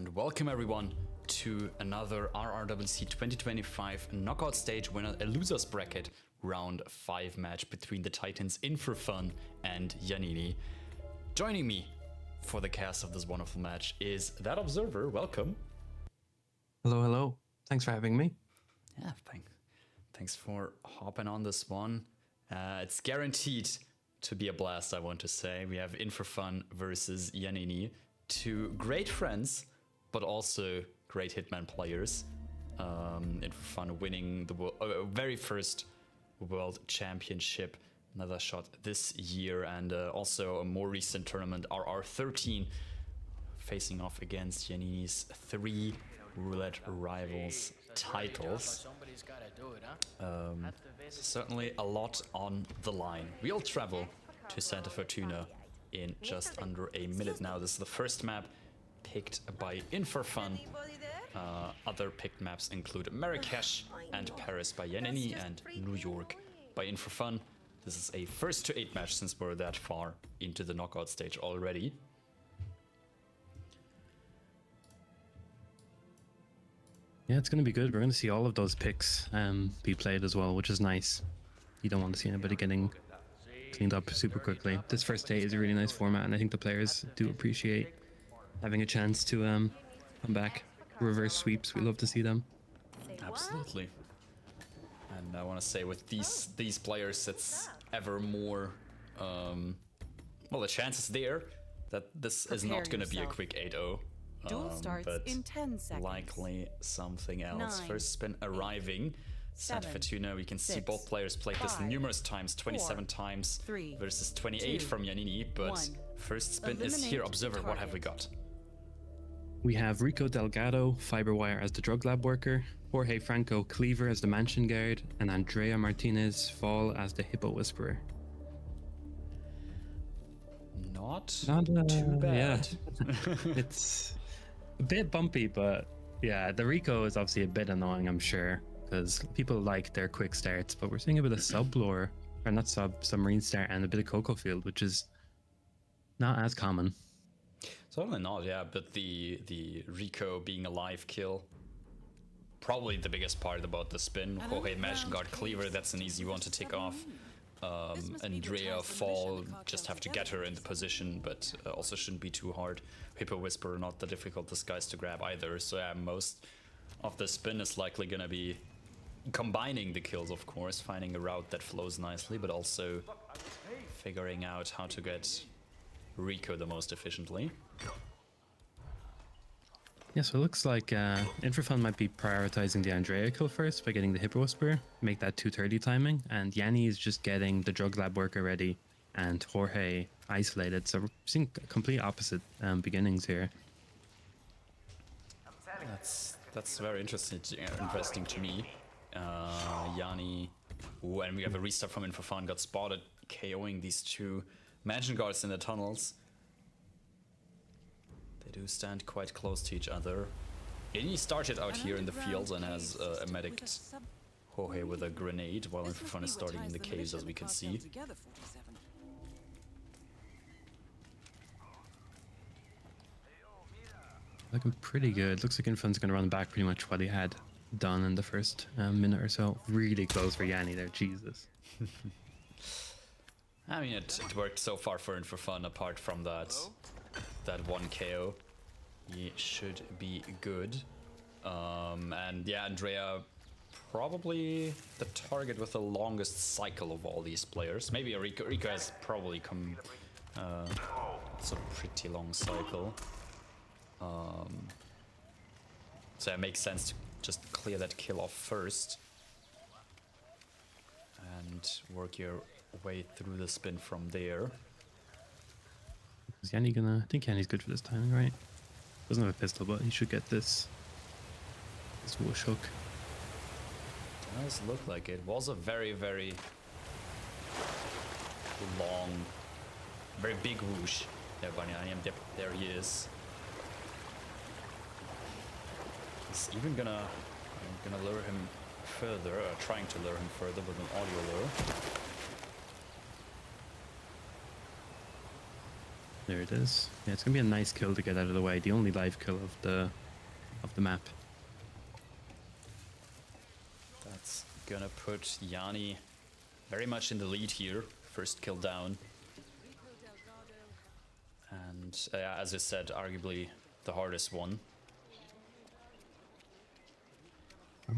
and welcome everyone to another RRWC2025 knockout stage winner, a losers bracket round 5 match between the Titans In4Fun and Yannini. Joining me for the cast of this wonderful match is ThatObserver. Welcome. Hello, hello. Thanks for having me. Yeah, thanks for hopping on this one. It's guaranteed to be a blast, I want to say. We have In4Fun versus Yannini. Two great friends, but also great Hitman players. In4Fun winning the very first World Championship, another shot this year, and also a more recent tournament, RR13, facing off against Yannini's 3 Roulette Rivals titles. Certainly a lot on the line. We'll travel to Santa Fortuna in just under a minute now. This is the first map picked by In4Fun. Other picked maps include Marrakesh and Paris by Yannini and New York by In4Fun. This is a first to 8 match since we're that far into the knockout stage already. Yeah, it's going to be good. We're going to see all of those picks be played as well, which is nice. You don't want to see anybody getting cleaned up super quickly. This first day is a really nice format, and I think the players do appreciate having a chance to come back. Reverse sweeps, we love to see them. Absolutely. And I want to say with these players, it's ever more, well, the chance is there that this is not going to be a quick 8-0. Duel starts but in 10 seconds. likely something else. 9, First spin arriving. Santa Fortuna, we can see both players played this numerous times, 27 times 3, versus 28 from Yannini, but 1. first spin is here. Observer, what have we got? We have Rico Delgado, Fiberwire as the drug lab worker, Jorge Franco Cleaver as the mansion guard, and Andrea Martinez Fall as the hippo whisperer. Not too bad. Yeah. It's a bit bumpy, but yeah, the Rico is obviously a bit annoying, I'm sure, because people like their quick starts, but we're seeing a bit of sublore, or not submarine start, and a bit of Cocoa Field, which is not as common. Certainly not, yeah, but the Rico being a live kill, probably the biggest part about the spin. Jorge Mansion Guard Cleaver, that's an easy one to tick off. Andrea Fall, just have to get her in the position, but also shouldn't be too hard. Hippo Whisperer, not the difficult disguise to grab either, so yeah, most of the spin is likely gonna be combining the kills, of course, finding a route that flows nicely, but also figuring out how to get Rico the most efficiently. Yeah, so it looks like In4Fun might be prioritizing the Andrea kill first by getting the Hippo Whisperer, make that 2:30 timing, and Yanni is just getting the drug lab worker ready and Jorge isolated. So we're seeing complete opposite beginnings here. That's very interesting to me. Yanni, and we have a restart from In4Fun, got spotted KOing these 2 mansion guards in the tunnels. They do stand quite close to each other. He started out here in the fields and has a medic Jorge with a grenade, while In4Fun is starting in the caves, as we can see. Looking pretty good. Looks like In4Fun's going to run back pretty much what he had done in the first minute or so. Really close for Yanni there, Jesus. I mean, it worked so far for In4Fun, apart from that 1 KO. He should be good. And yeah, Andrea probably the target with the longest cycle of all these players. Maybe Rico has probably come it's a pretty long cycle. So it makes sense to just clear that kill off first and work your way through the spin from there. Is Yanni gonna... I think Yanni's good for this timing, right? Doesn't have a pistol, but he should get this whoosh hook. Does look like it. Was a very, very long, very big whoosh there by Yanni. Yep, there he is. He's even gonna lure him further, trying to lure him further with an audio lure. There it is. Yeah, it's gonna be a nice kill to get out of the way. The only live kill of the map. That's gonna put Yanni very much in the lead here. First kill down. And as I said, arguably the hardest one.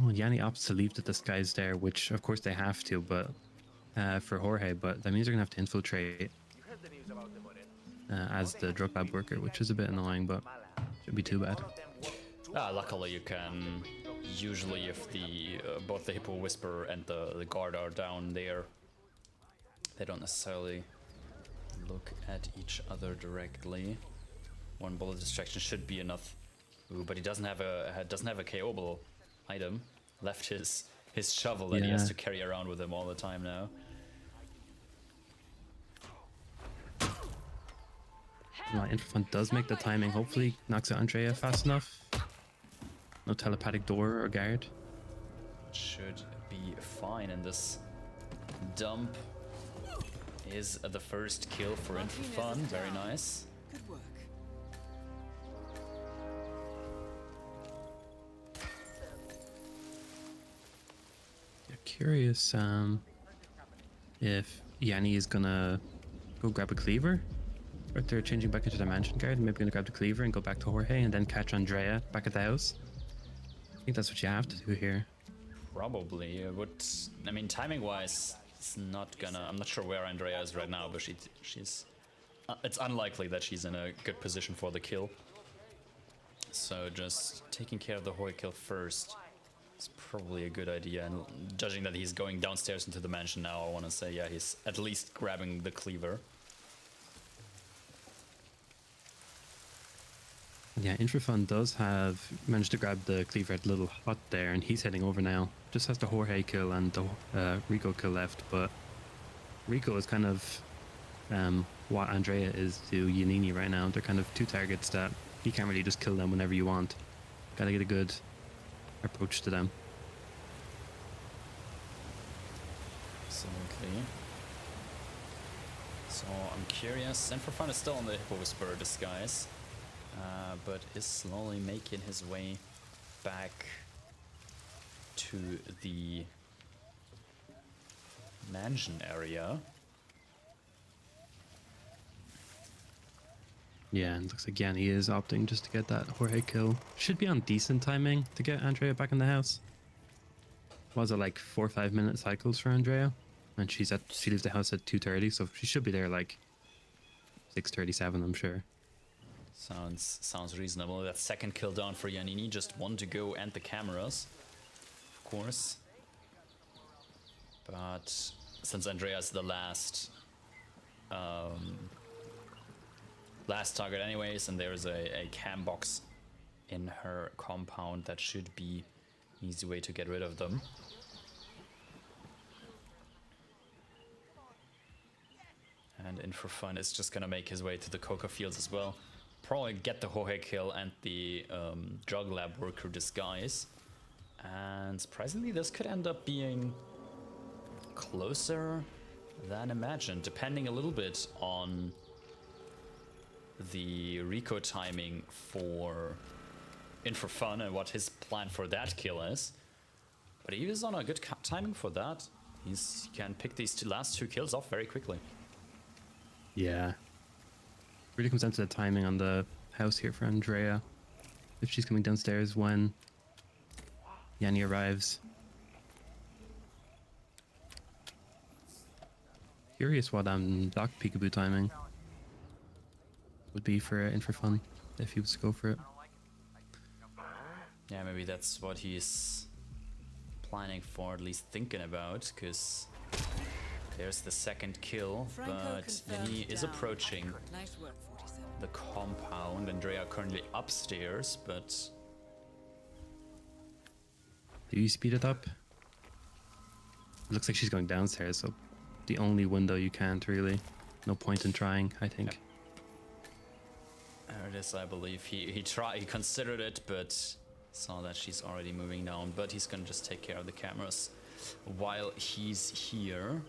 Well, Yanni opts to leave the disguise there, which of course they have to, but for Jorge, but that means they're gonna have to infiltrate as the drug lab worker, which is a bit annoying, but shouldn't be too bad. Luckily you can, usually if the both the Hippo Whisperer and the guard are down there, they don't necessarily look at each other directly. One bullet distraction should be enough. Ooh, but he doesn't have a KO'able item. Left his shovel that he has to carry around with him all the time now. Well, In4Fun does make the timing. Hopefully knocks out Andrea fast enough. No telepathic door or guard. Should be fine, and this dump is the first kill for In4Fun. Very nice. Good work. Yeah, curious if Yanni is gonna go grab a cleaver. Or if they're changing back into the mansion guard, maybe gonna grab the cleaver and go back to Jorge and then catch Andrea back at the house. I think that's what you have to do here. Probably. I mean, timing-wise, it's not gonna. I'm not sure where Andrea is right now, but she's. It's unlikely that she's in a good position for the kill. So just taking care of the Jorge kill first is probably a good idea. And judging that he's going downstairs into the mansion now, I want to say, yeah, he's at least grabbing the cleaver. Yeah, In4Fun does have managed to grab the cleaver at Little Hut there, and he's heading over now. Just has the Jorge kill and the Rico kill left, but Rico is kind of what Andrea is to Yannini right now. They're kind of two targets that you can't really just kill them whenever you want. Gotta get a good approach to them. Absolutely. So I'm curious. In4Fun is still on the Hippo Whisperer disguise. But is slowly making his way back to the mansion area. Yeah, and looks like Yanni is opting just to get that Jorge kill. Should be on decent timing to get Andrea back in the house. Was it like 4 or 5 minute cycles for Andrea? And she leaves the house at 2:30, so she should be there like 6:37, I'm sure. Sounds reasonable. That second kill down for Yannini, just one to go, and the cameras, of course. But since Andrea's the last target anyways, and there's a cam box in her compound, that should be an easy way to get rid of them. And In4Fun is just gonna make his way to the coca fields as well. Probably get the Jorge kill and the drug lab worker disguise. And surprisingly, this could end up being closer than imagined, depending a little bit on the Rico timing for In4Fun and what his plan for that kill is. But he is on a good timing for that. He can pick these last two kills off very quickly. Yeah. Really comes down to the timing on the house here for Andrea. If she's coming downstairs when Yanni arrives. Curious what Doc Peekaboo timing would be for In4Fun if he was to go for it. Yeah, maybe that's what he's planning for, at least thinking about, because there's the second kill, but Yannini is approaching Nice work, 47. the compound. Andrea currently upstairs, but Do you speed it up? It looks like she's going downstairs, so the only window you can't really. No point in trying, I think. there it is, I believe. He considered it, but saw that she's already moving down. But he's gonna just take care of the cameras while he's here.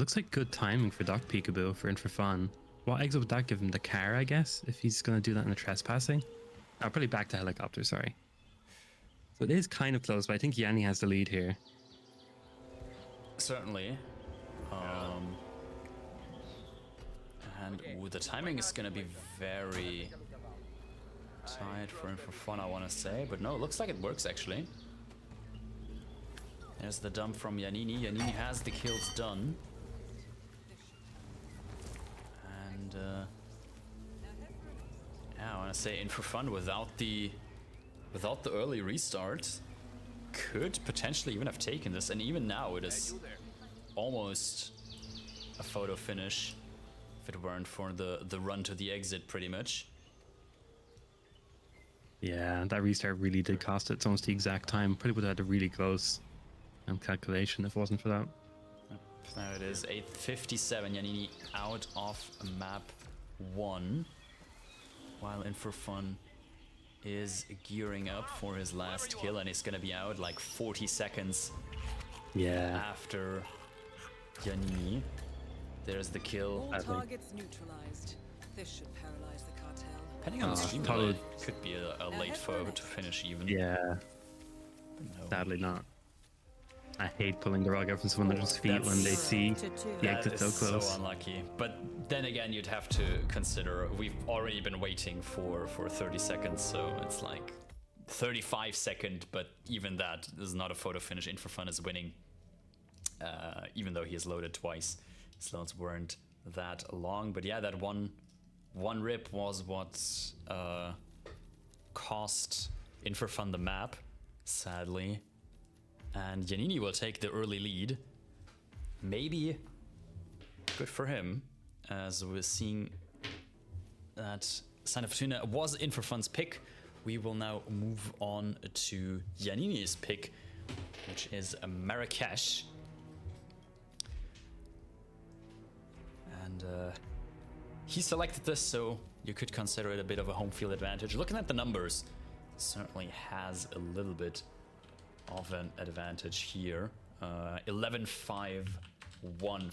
Looks like good timing for Doc Peekaboo for In4Fun. What exit would that give him? The car, I guess, if he's going to do that in the trespassing. Oh, probably back to helicopter, sorry. So it is kind of close, but I think Yanni has the lead here. Certainly. And ooh, the timing is going to be very tight for In4Fun, I want to say. But no, it looks like it works, actually. There's the dump from Yannini. Yannini has the kills done. And yeah, I want to say In4Fun without the early restart could potentially even have taken this, and even now it is almost a photo finish if it weren't for the run to the exit, pretty much. Yeah, that restart really did cost it. It's almost the exact time. Probably would have had a really close calculation if it wasn't for that. There it is, 8:57. Yannini out of map 1, while In4Fun is gearing up for his last kill, and he's gonna be out like 40 seconds after Yannini. There's the kill. All targets neutralized. This should paralyze the cartel. Depending on the stream, it could be a late photo to finish even. Yeah. No. Sadly not. I hate pulling the rug out from someone else's feet when they see the exit so close. So unlucky. But then again, you'd have to consider we've already been waiting for 30 seconds, so it's like 35-second, but even that is not a photo finish. In4Fun is winning, even though he has loaded twice. His loads weren't that long, but yeah, that one rip was what cost In4Fun the map, sadly. And Yannini will take the early lead. Maybe good for him, as we're seeing that Sign of Fortuna was In4Fun's pick. We will now move on to Yannini's pick, which is Marrakesh. And he selected this, so you could consider it a bit of a home field advantage. Looking at the numbers, certainly has a little bit of an advantage here. 11-5-1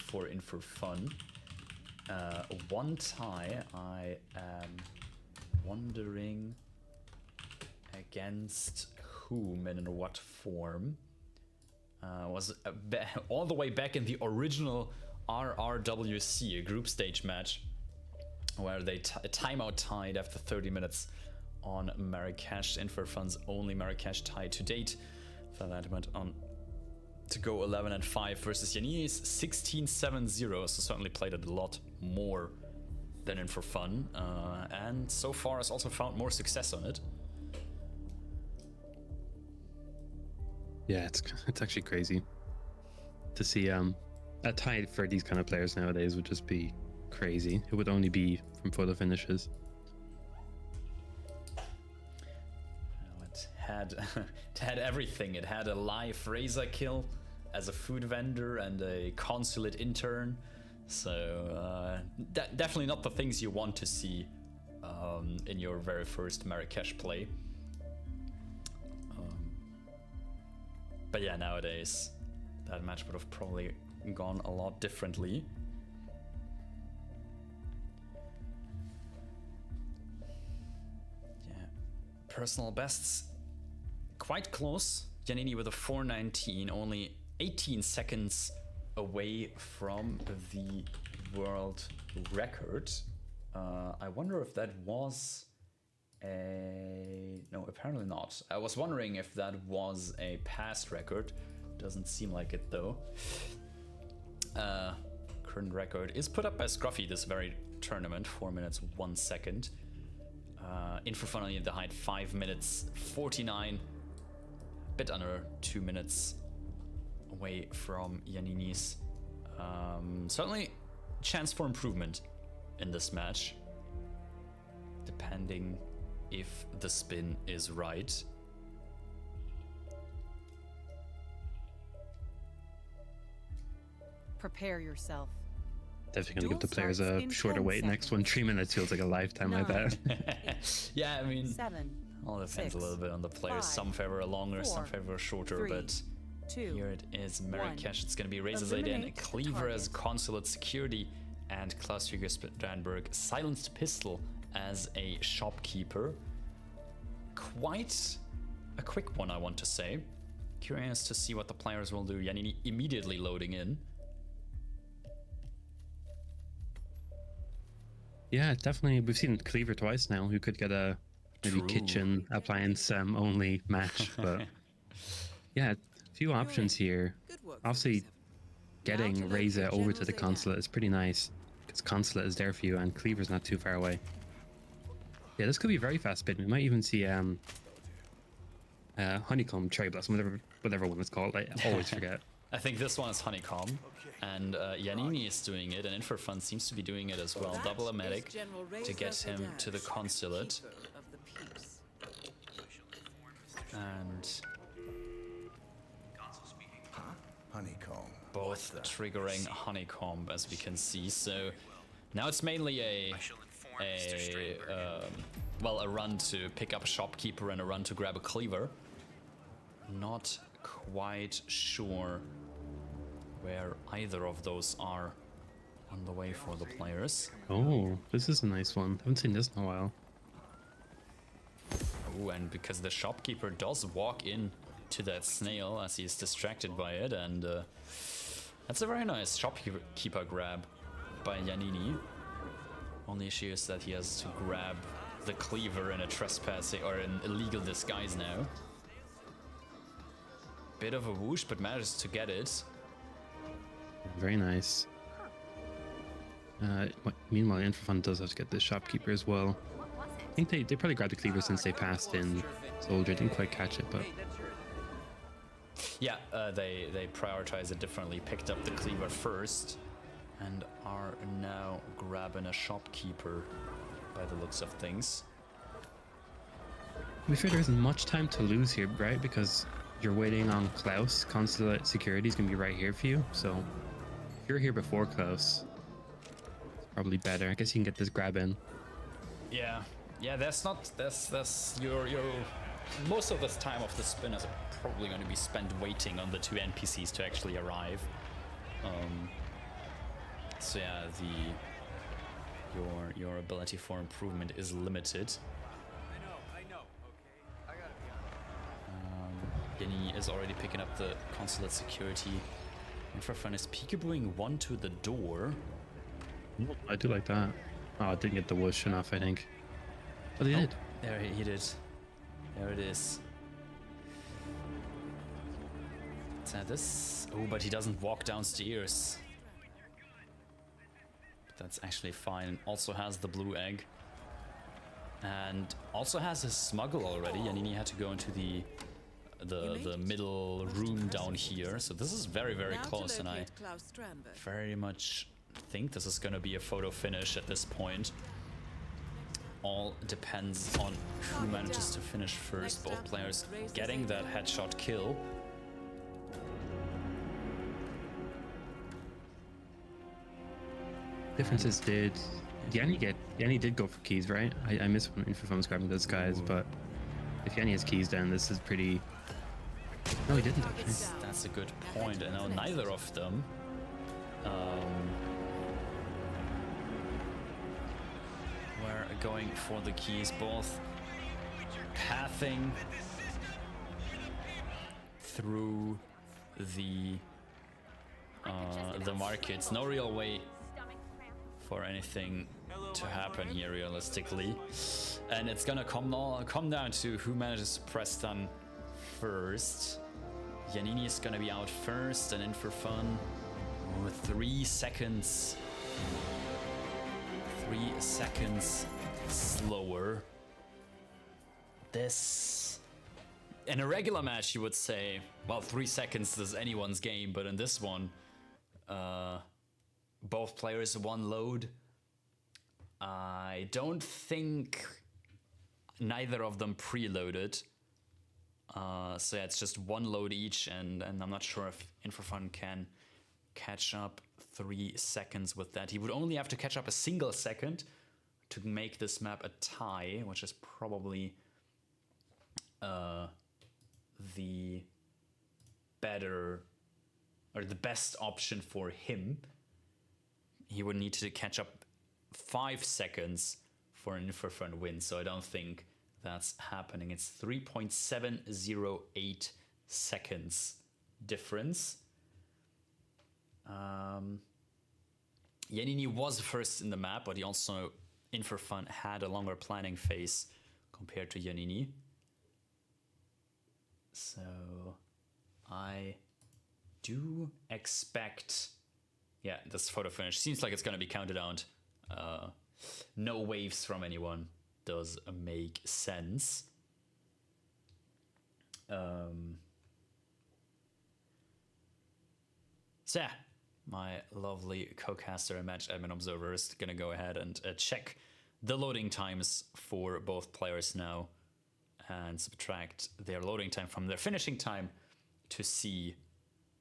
for In4Fun. One tie. I am wondering against whom and in what form. Was all the way back in the original RRWC, a group stage match, where they timeout tied after 30 minutes on Marrakesh. In4Fun's only Marrakesh tie to date. So that went on to go 11-5 versus Yannini's 16-7-0. So certainly played it a lot more than In4Fun, and so far has also found more success on it. Yeah, it's actually crazy to see a tie for these kind of players nowadays would just be crazy. It would only be from photo finishes. It had everything. It had a live Razor kill as a food vendor and a consulate intern. So definitely not the things you want to see in your very first Marrakesh play. But yeah, nowadays that match would have probably gone a lot differently. Yeah, personal bests quite close. Yannini with a 4:19, only 18 seconds away from the world record. I wonder if that was a... No, apparently not. I was wondering if that was a past record. Doesn't seem like it though. Current record is put up by Scruffy this very tournament, 4 minutes 1 second. In4Fun only the height 5 minutes 49, a bit under 2 minutes away from Yannini's. Certainly chance for improvement in this match, depending if the spin is right. Prepare yourself. Definitely gonna give the players a shorter wait. Next one, 3 minutes feels like a lifetime, I bet. Yeah, I mean, 7, all depends 6, a little bit on the players. 5, some favor a longer, 4, some favor a shorter, 3, but Here it is, Marrakesh. It's going to be Razor's Blade in, Eliminate the Cleaver as target. Consulate Security, and Klaus Strandberg Silenced Pistol as a Shopkeeper. Quite a quick one, I want to say. Curious to see what the players will do. Yannini immediately loading in. Yeah, definitely. We've seen Cleaver twice now. Who could get a maybe True. kitchen appliance only match, but yeah, a few options here. Good work, Obviously, 47. getting Now to Razor locate over to the General consulate is pretty nice because consulate is there for you and Cleaver's not too far away. Yeah, this could be very fast spin. We might even see honeycomb, cherry blossom, whatever one it's called. I always forget. I think this one is Honeycomb, and Yannini is doing it, and In4Fun seems to be doing it as well. That Double a is medic General to get Razor him to the Fadaz, consulate, keeper of the peace. and Honeycomb. both triggering Honeycomb, as we can see. So now it's mainly a run to pick up a Shopkeeper and a run to grab a Cleaver. Not quite sure where either of those are on the way for the players. Oh, this is a nice one. Haven't seen this in a while. Oh, and because the Shopkeeper does walk in to that snail as he's distracted by it, and that's a very nice Shopkeeper grab by Yannini. Only issue is that he has to grab the Cleaver in a trespassing or an illegal disguise now. Bit of a whoosh, but manages to get it. Very nice. Meanwhile, In4Fun does have to get the Shopkeeper as well. I think they probably grabbed the Cleaver since they passed in Soldier. Didn't quite catch it, but Yeah, they prioritize it differently. Picked up the Cleaver first and are now grabbing a Shopkeeper by the looks of things. to be fair, there isn't much time to lose here, right? Because you're waiting on Klaus. Consulate Security is going to be right here for you. So if you're here before Klaus, it's probably better. I guess you can get this grab in. Yeah, that's your most of the time of the spin is probably going to be spent waiting on the two NPCs to actually arrive. So yeah, your ability for improvement is limited. I know. Okay, I gotta be honest. Yannini is already picking up the consulate security. In4Fun is peekabooing one to the door. I do like that. Oh, I didn't get the whoosh enough, I think. But they did. There he did. There it is. So this. Oh, but he doesn't walk downstairs. But that's actually fine. Also has the blue egg. And also has his smuggle already. Yannini had to go into the middle room down here. So this is very, very Now to close, and I locate Klaus Strandberg. very much think this is going to be a photo finish at this point. All depends on who manages to finish first. Both players getting that headshot kill. Differences did. Yanni did go for keys, right? I missed when In4Fun was grabbing those guys, but if Yanni has keys, then this is pretty. No, he didn't actually. That's a good point. And now neither of them. We're going for the keys, both pathing through the markets. No real way for anything to happen here realistically, and it's gonna come down to who manages to press stun first. Yannini is gonna be out first, and In4Fun with 3 seconds. 3 seconds slower. This, in a regular match, you would say, well, 3 seconds is anyone's game, but in this one, both players one load. I don't think neither of them preloaded. So yeah, it's just one load each, and I'm not sure if In4Fun can catch up 3 seconds with that. He would only have to catch up a single second to make this map a tie, which is probably the better, or the best option for him. He would need to catch up 5 seconds for an In4Fun win, so I don't think that's happening. It's 3.708 seconds difference. Yannini was first in the map, but he also, In4Fun, had a longer planning phase compared to Yannini. So I do expect, yeah, this photo finish seems like it's going to be counted out. No waves from anyone does make sense. So yeah, my lovely co-caster and match admin observer is gonna go ahead and check the loading times for both players now and subtract their loading time from their finishing time to see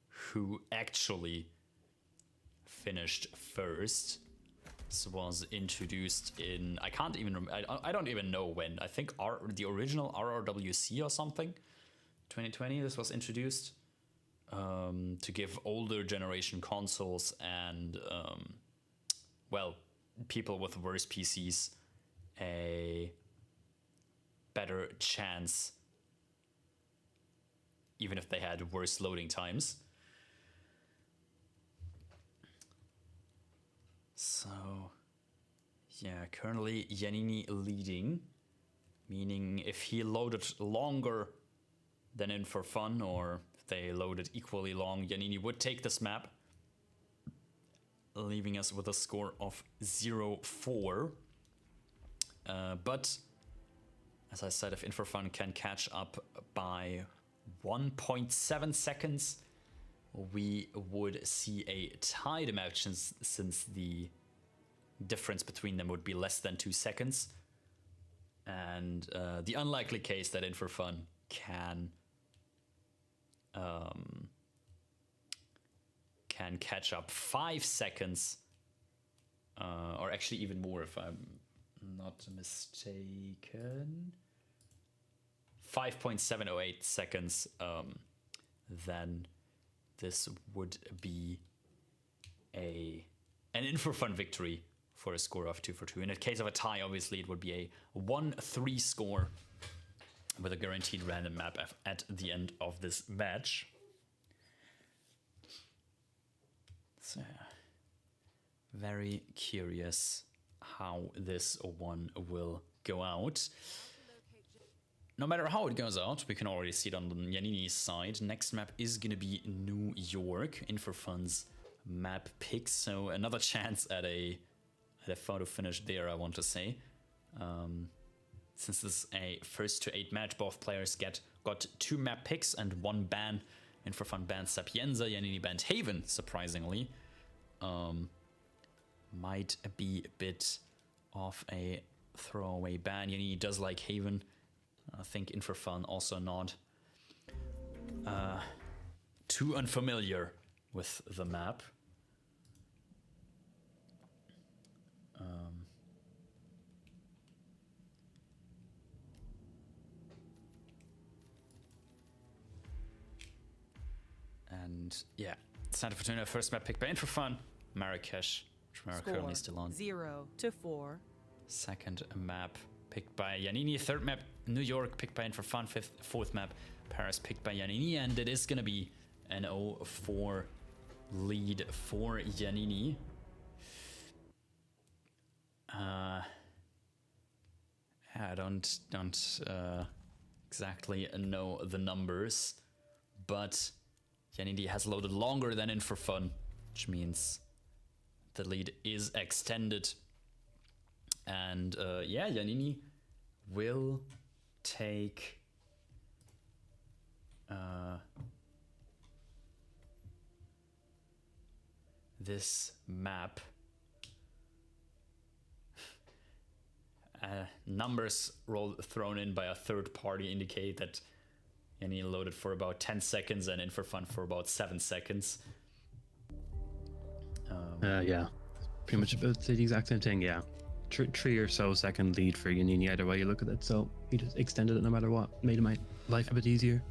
who actually finished first. This was introduced in, I can't even, I don't even know when. I think the original RRWC or something, 2020, this was introduced. To give older generation consoles and, well, people with worse PCs a better chance, even if they had worse loading times. So, yeah, currently Yannini leading, meaning if he loaded longer than In4Fun, or they loaded equally long, Yannini would take this map, leaving us with a score of 0-4. But, as I said, if In4Fun can catch up by 1.7 seconds, we would see a tied match since the difference between them would be less than 2 seconds. And the unlikely case that In4Fun can catch up 5 seconds, or actually even more if I'm not mistaken, 5.708 seconds, then this would be an In4Fun victory for a score of 2-2. In the case of a tie, obviously, it would be a 1-3 score with a guaranteed random map at the end of this match. So, very curious how this one will go out. No matter how it goes out, we can already see it on Yannini's side. Next map is going to be New York, In4Fun's map pick. So another chance at a photo finish there, I want to say. Since this is a first to 8 match, both players got 2 map picks and 1 ban. In4Fun banned Sapienza, Yannini banned Haven, surprisingly. Might be a bit of a throwaway ban. Yannini does like Haven. I think In4Fun also not too unfamiliar with the map. And yeah, Santa Fortuna, first map picked by In4Fun, Marrakesh, which we are currently still on. 0-4. Second map picked by Yannini, third map New York picked by In4Fun, fourth map Paris picked by Yannini, and it is gonna be an 0-4 lead for Yannini. I don't exactly know the numbers, but Yannini has loaded longer than In4Fun, which means the lead is extended. And yeah, Yannini will take this map. Numbers thrown in by a third party indicate that Yannini loaded for about 10 seconds and In4Fun for about 7 seconds. Yeah, pretty much about the exact same thing. Yeah, 3 or so second lead for Yannini either way you look at it. So he just extended it no matter what, made my life a bit easier.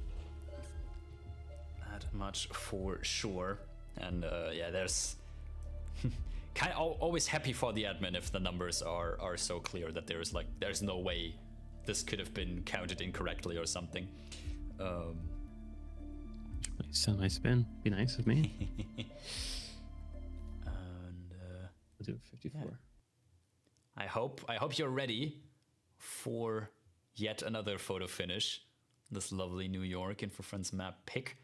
That much for sure. And yeah, there's kind of always happy for the admin if the numbers are so clear that there's no way this could have been counted incorrectly or something. Nice spin. Be nice of me. And I'll do 54. yeah. I hope you're ready for yet another photo finish. This lovely New York In4Fun's map pick.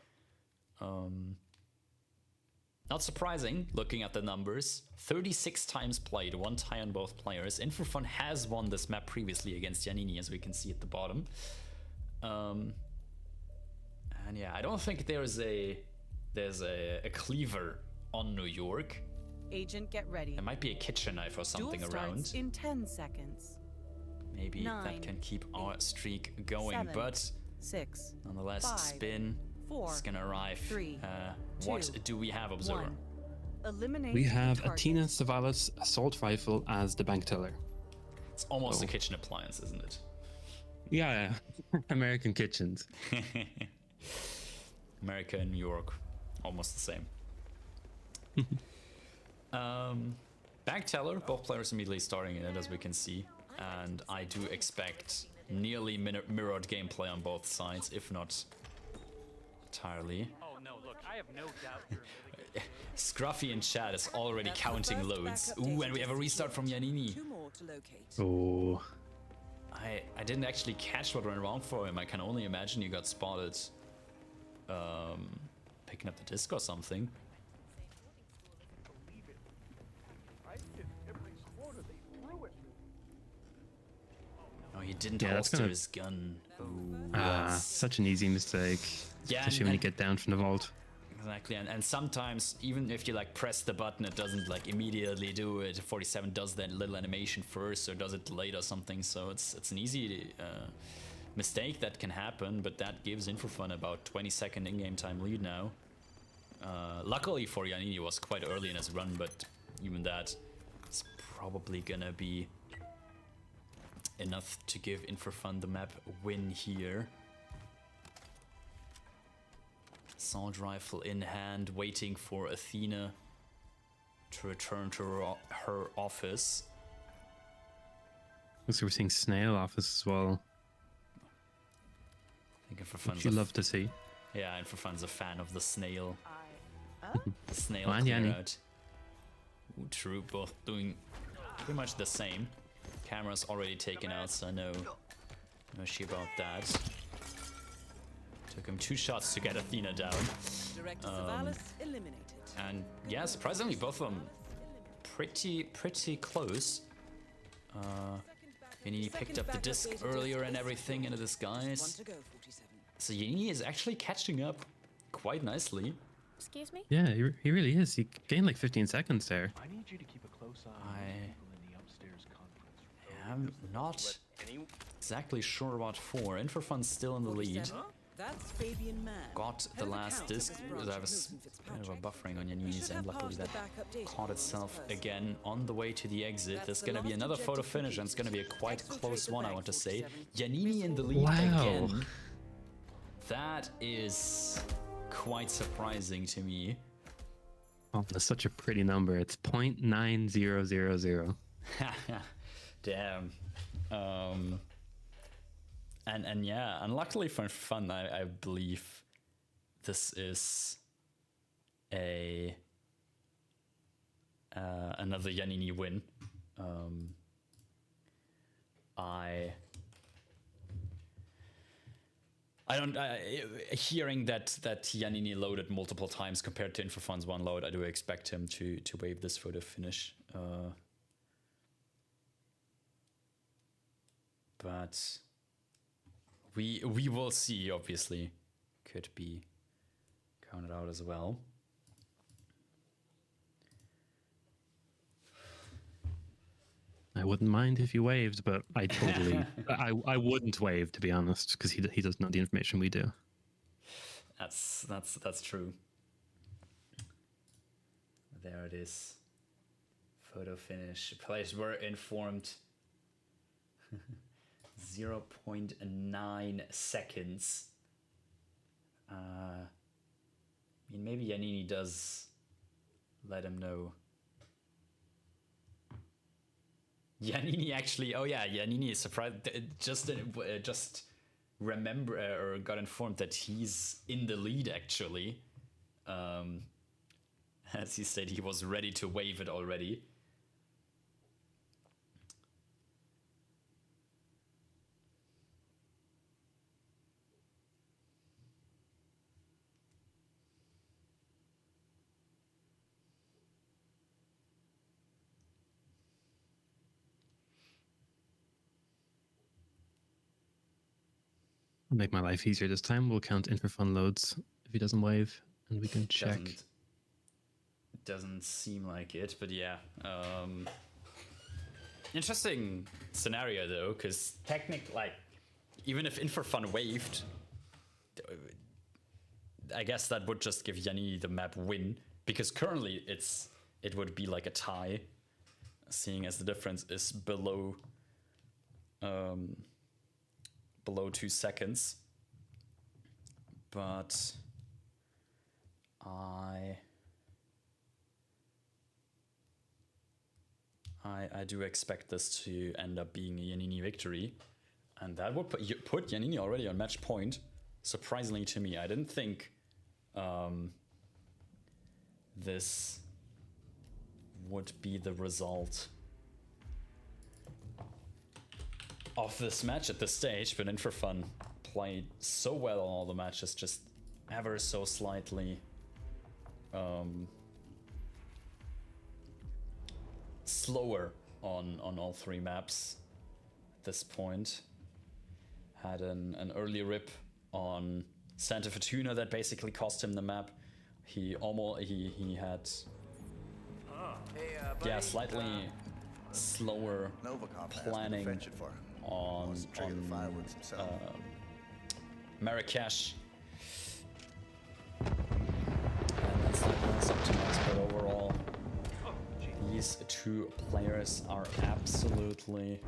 Not surprising, looking at the numbers. 36 times played, 1 tie on both players. In4Fun has won this map previously against Yannini, as we can see at the bottom. And yeah, I don't think there's a cleaver on New York. Agent, get ready. There might be a kitchen knife or something Duel around. starts in 10 seconds. Maybe 9, that can keep our streak going, 7, but 6, nonetheless, 5, spin 4, is gonna arrive. 3, What 2, do we have, Observer? 1. Eliminate We have the a Tina target. Savalas assault rifle as the bank teller. It's almost a Oh. kitchen appliance, isn't it? Yeah. American kitchens. America and New York, almost the same. Bank teller, both players immediately starting in it, as we can see. And I do expect nearly mirrored gameplay on both sides, if not entirely. Oh no, look, I have no doubt you're Scruffy in chat is already That's the counting first loads. backup Ooh, data and we have a restart from Yannini. 2 more to locate. Oh. I didn't actually catch what went wrong for him. I can only imagine he got spotted picking up the disc or something. Oh, he didn't Yeah, that's holster gonna- his gun. Ooh, Ah, that's- such an easy mistake. Yeah, Especially when you get down from the vault. Exactly, and sometimes even if you like press the button, it doesn't like immediately do it. 47 does that little animation first, or does it delayed or something. So it's an easy mistake that can happen, but that gives In4Fun about 20-second in-game time lead now. Luckily for Yannini, was quite early in his run, but even that is probably gonna be enough to give In4Fun the map win here. Assault rifle in hand, waiting for Athena to return to her office. Looks like we're seeing Snail office as well. I think In4Fun's Which you love to see. yeah, In4Fun's a fan of the snail. The snail Come on, clear Yanni. out. Ooh, true, both doing pretty much the same. Camera's already taken out, so no issue about that. Took him 2 shots to get Athena down. Director Savalas eliminated. And yeah, surprisingly, both of them pretty close. Yannini picked up the disc earlier and everything in a 1 disguise. to go, 47. So Yannini is actually catching up quite nicely. Excuse me? Yeah, he really is. He gained like 15 seconds there. I need you to keep a close eye on the people in the upstairs conference room. I'm not exactly sure what for. In4Fun's still in the lead. 47. That's Fabian Mann. Got the Head of last accounts disc. of his branch There at was Milton kind of a Fitzpatrick. buffering on We Yannini's should end. have Luckily, passed the that backup data caught on this itself person. again on the way to the exit. That's There's the going to be last another photo objective finish, and it's going to be a quite Exfiltrate close the one, I bag, want to say. 47. Yannini in the lead Wow. again. That is quite surprising to me. Oh, that's such a pretty number. It's 0.9000. Damn. And yeah, and luckily for fun, I believe this is a another Yannini win. I don't. Hearing that Yannini loaded multiple times compared to In4Fun's one load, I do expect him to wave this photo finish. But we will see. Obviously, could be counted out as well. I wouldn't mind if you waved, but I totally, I wouldn't wave, to be honest, because he doesn't know the information we do. That's true. There it is. Photo finish. Players were informed. 0.9 seconds. maybe Yannini does let him know. Yannini actually, oh yeah, Yannini is surprised. Just remember or got informed that he's in the lead actually. As he said, he was ready to wave it already. I'll make my life easier this time. We'll count In4Fun loads if he doesn't wave, and we can check. Doesn't seem like it, but yeah. Interesting scenario though, because technically, even if In4Fun waved, I guess that would just give Yannini the map win, because currently it would be like a tie, seeing as the difference is below 2 seconds. But I do expect this to end up being a Yannini victory, and that would put Yannini already on match point. Surprisingly to me, I didn't think this would be the result of this match at this stage, but In4Fun played so well on all the matches, just ever so slightly slower on all 3 maps at this point. Had an early rip on Santa Fortuna that basically cost him the map. He had slightly slower planning on Marrakesh, and that's slightly less optimized, but overall these 2 players are absolutely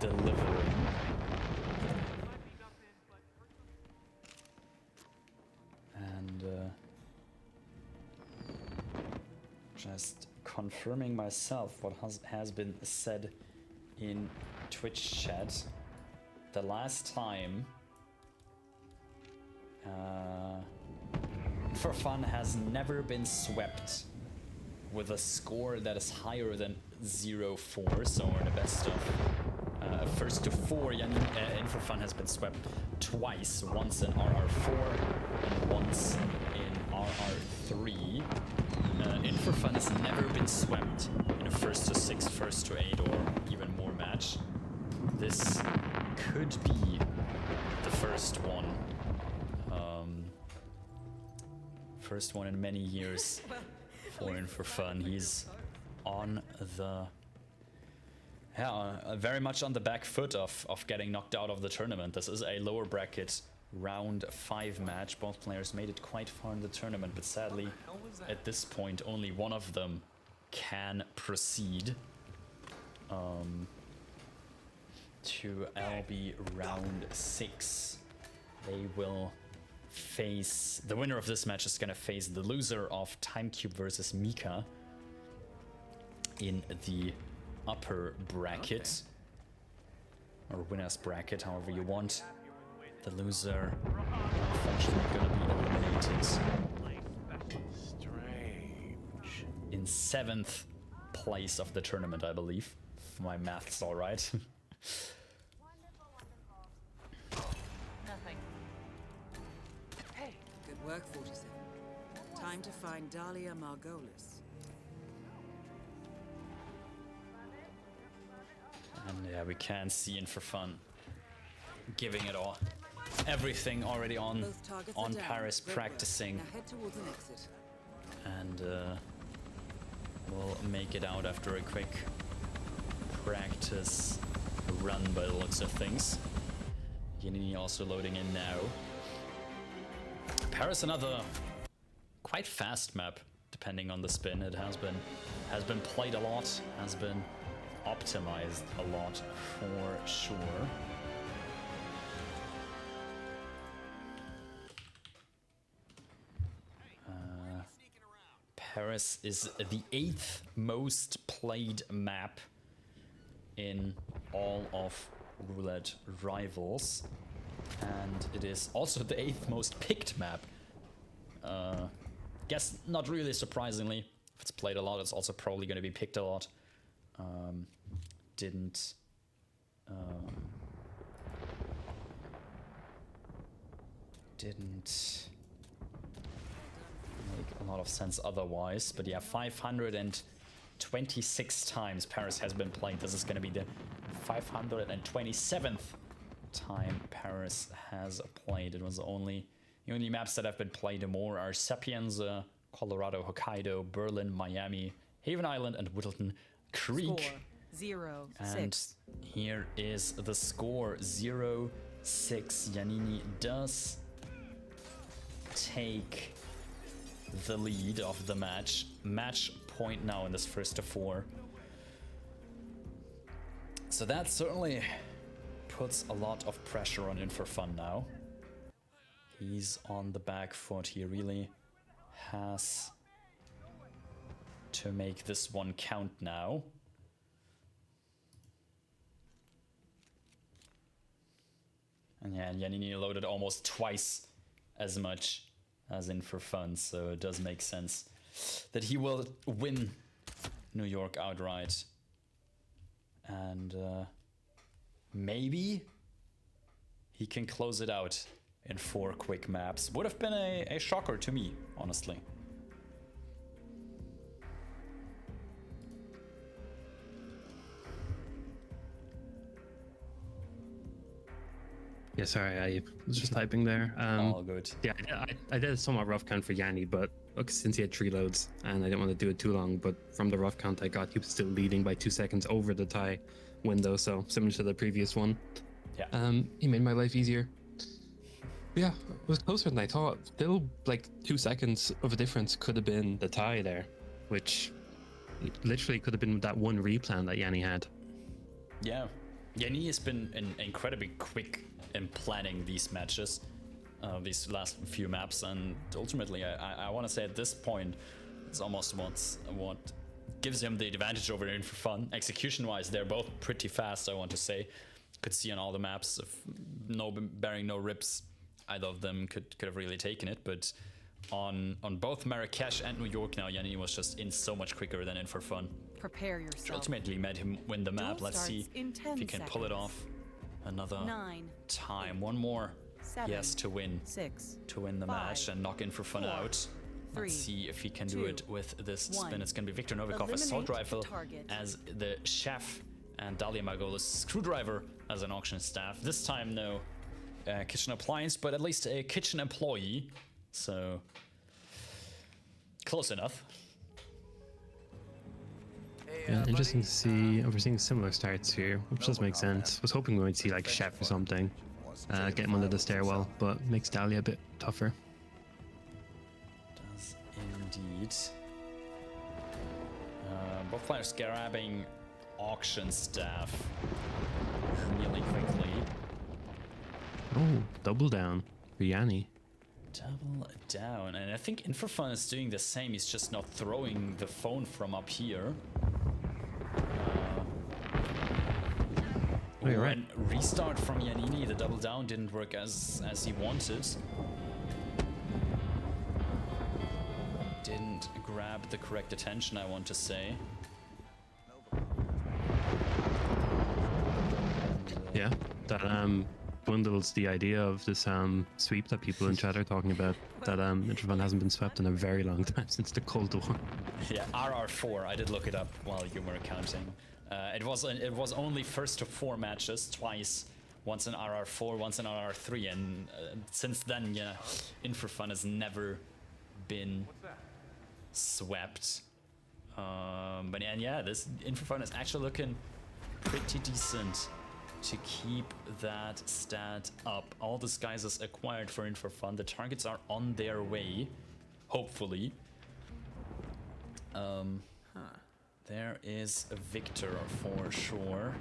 delivering. And just confirming myself what has been said in Twitch chat. The last time In4Fun has never been swept with a score that is higher than 0-4, so in the best of first to 4, In4Fun has been swept twice, once in RR4 and once in RR3. In4Fun has never been swept in a first to 6, first to 8, or even more match. This could be the first one. First one in many years for In4Fun. He's on the very much on the back foot of getting knocked out of the tournament. This is a lower bracket round 5 match. Both players made it quite far in the tournament, but sadly at this point only one of them can proceed to LB round 6. They will face, the winner of this match is going to face the loser of Timecube versus Mika in the upper bracket, or winner's bracket, however you want. The loser unfortunately going to be eliminated in 7th place of the tournament, I believe, if my math's all right. Good work, 47. Time to find Dahlia Margolis. And yeah, we can see In4Fun giving it all, everything already on Paris, practicing, Now head towards an exit. and we'll make it out after a quick practice run by the looks of things. Yannini also loading in now. Paris, another quite fast map, depending on the spin. It has been played a lot, has been optimized a lot for sure. Paris is the 8th most played map in all of Roulette Rivals, and it is also the 8th most picked map. Guess not really surprisingly. If it's played a lot, it's also probably going to be picked a lot. Didn't make a lot of sense otherwise, but yeah, 526 times Paris has been played. This is going to be the 527th time Paris has played. It was the only maps that have been played more are Sapienza, Colorado, Hokkaido, Berlin, Miami, Haven Island, and Whittleton Creek. Score 0-6. And here is the score: 0-6. Yannini does take the lead of the match. Match point now in this first of 4. So that certainly puts a lot of pressure on In4Fun now. He's on the back foot. He really has to make this one count now. And yeah, Yannini loaded almost twice as much as In4Fun, so it does make sense that he will win New York outright. And maybe he can close it out in 4 quick maps. Would have been a shocker to me, honestly. Yeah, sorry, I was just typing there. All good. Yeah, I did a somewhat rough count for Yanni, but look, since he had 3 loads, and I didn't want to do it too long, but from the rough count I got, he was still leading by 2 seconds over the tie window, so similar to the previous one. Yeah. He made my life easier. Yeah, it was closer than I thought. Still, like 2 seconds of a difference could have been the tie there, which literally could have been that one replan that Yanni had. Yeah. Yannini has been incredibly quick in planning these matches, these last few maps, and ultimately I want to say at this point it's almost what gives him the advantage over In4Fun. Execution wise, they're both pretty fast, I want to say. Could see on all the maps, bearing no rips, either of them could have really taken it, but on both Marrakesh and New York now, Yannini was just in so much quicker than In4Fun. Prepare Which yourself. ultimately made him win the map. Duel Let's see starts in 10 if he can pull it seconds. off another 9, time. One more 7, yes to win 6, the 5, match and knock In4Fun 4, out. 3, Let's see if he can do 2, it with this 1. spin. It's going to be Victor Novikov assault Eliminate the rifle target. as the chef, and Dalia Margolis screwdriver as an auction staff. This time no kitchen appliance, but at least a kitchen employee. So close enough. Yeah, interesting to see. We're seeing similar starts here, which does make sense. Was hoping we might see like Chef or something, get him under the stairwell, but makes Dahlia a bit tougher. Does indeed. Both players grabbing auction staff really quickly. Oh, double down for Yanni. Double down, and I think In4Fun is doing the same. He's just not throwing the phone from up here. Oh, you're right. And restart from Yannini. The double down didn't work as he wanted. Didn't grab the correct attention, I want to say. Yeah, that bundles the idea of this sweep that people in chat are talking about. That In4Fun hasn't been swept in a very long time, since the Cold War. Yeah, RR4. I did look it up while you were counting. It was only first to 4 matches, twice. Once in RR4, once in RR3, and since then, yeah, In4Fun has never been swept. But yeah, this In4Fun is actually looking pretty decent to keep that stat up. All disguises acquired for In4Fun. The targets are on their way, hopefully. There is a victor for sure.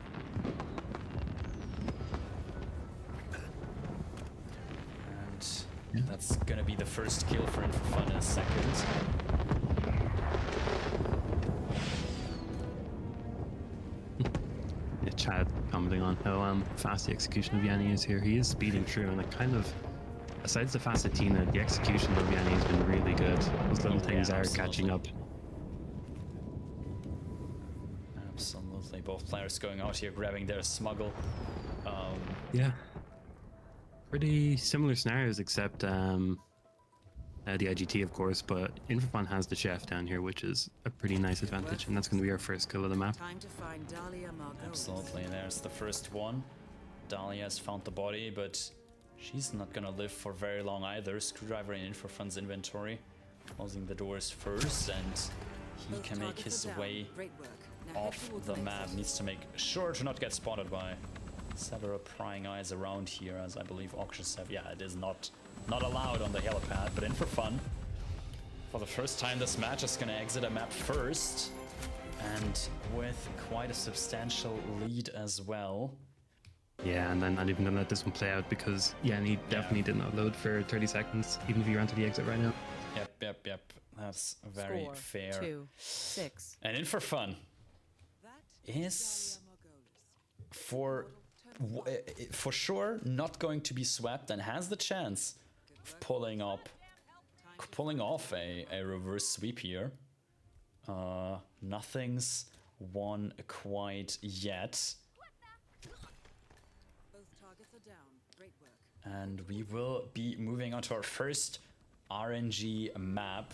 And that's gonna be the first kill for In4Fun in a second. Chad commenting on how fast the execution of Yanni is here. He is speeding through, and it kind of, besides the fast Athena, the execution of Yanni has been really good. Those little things are catching up. Absolutely, both players going out here grabbing their smuggle. Yeah. Pretty similar scenarios, except the IGT, of course, but In4Fun has the chef down here, which is a pretty nice advantage, and that's going to be our first kill of the map. Time to find Dahlia Margolis. Absolutely, and there's the first one. Dahlia has found the body, but she's not gonna live for very long either. Screwdriver in In4Fun's inventory, closing the doors first, and he Both can make targets his are down. way Great work. Now head off towards the next map. session. Needs to make sure to not get spotted by several prying eyes around here, as I believe auctions have. Yeah, it is not allowed on the helipad, but In4Fun, for the first time this match, is gonna exit a map first, and with quite a substantial lead as well. Yeah, and I'm not even going to let this one play out because Yanni definitely did not load for 30 seconds, even if you ran to the exit right now. Yep. That's very Score, fair. 2-6. And In4Fun That is Dahlia Margolis. for sure not going to be swept and has the chance of pulling off a reverse sweep here. Nothing's won quite yet, Both targets are down. Great work. and we will be moving on to our first RNG map.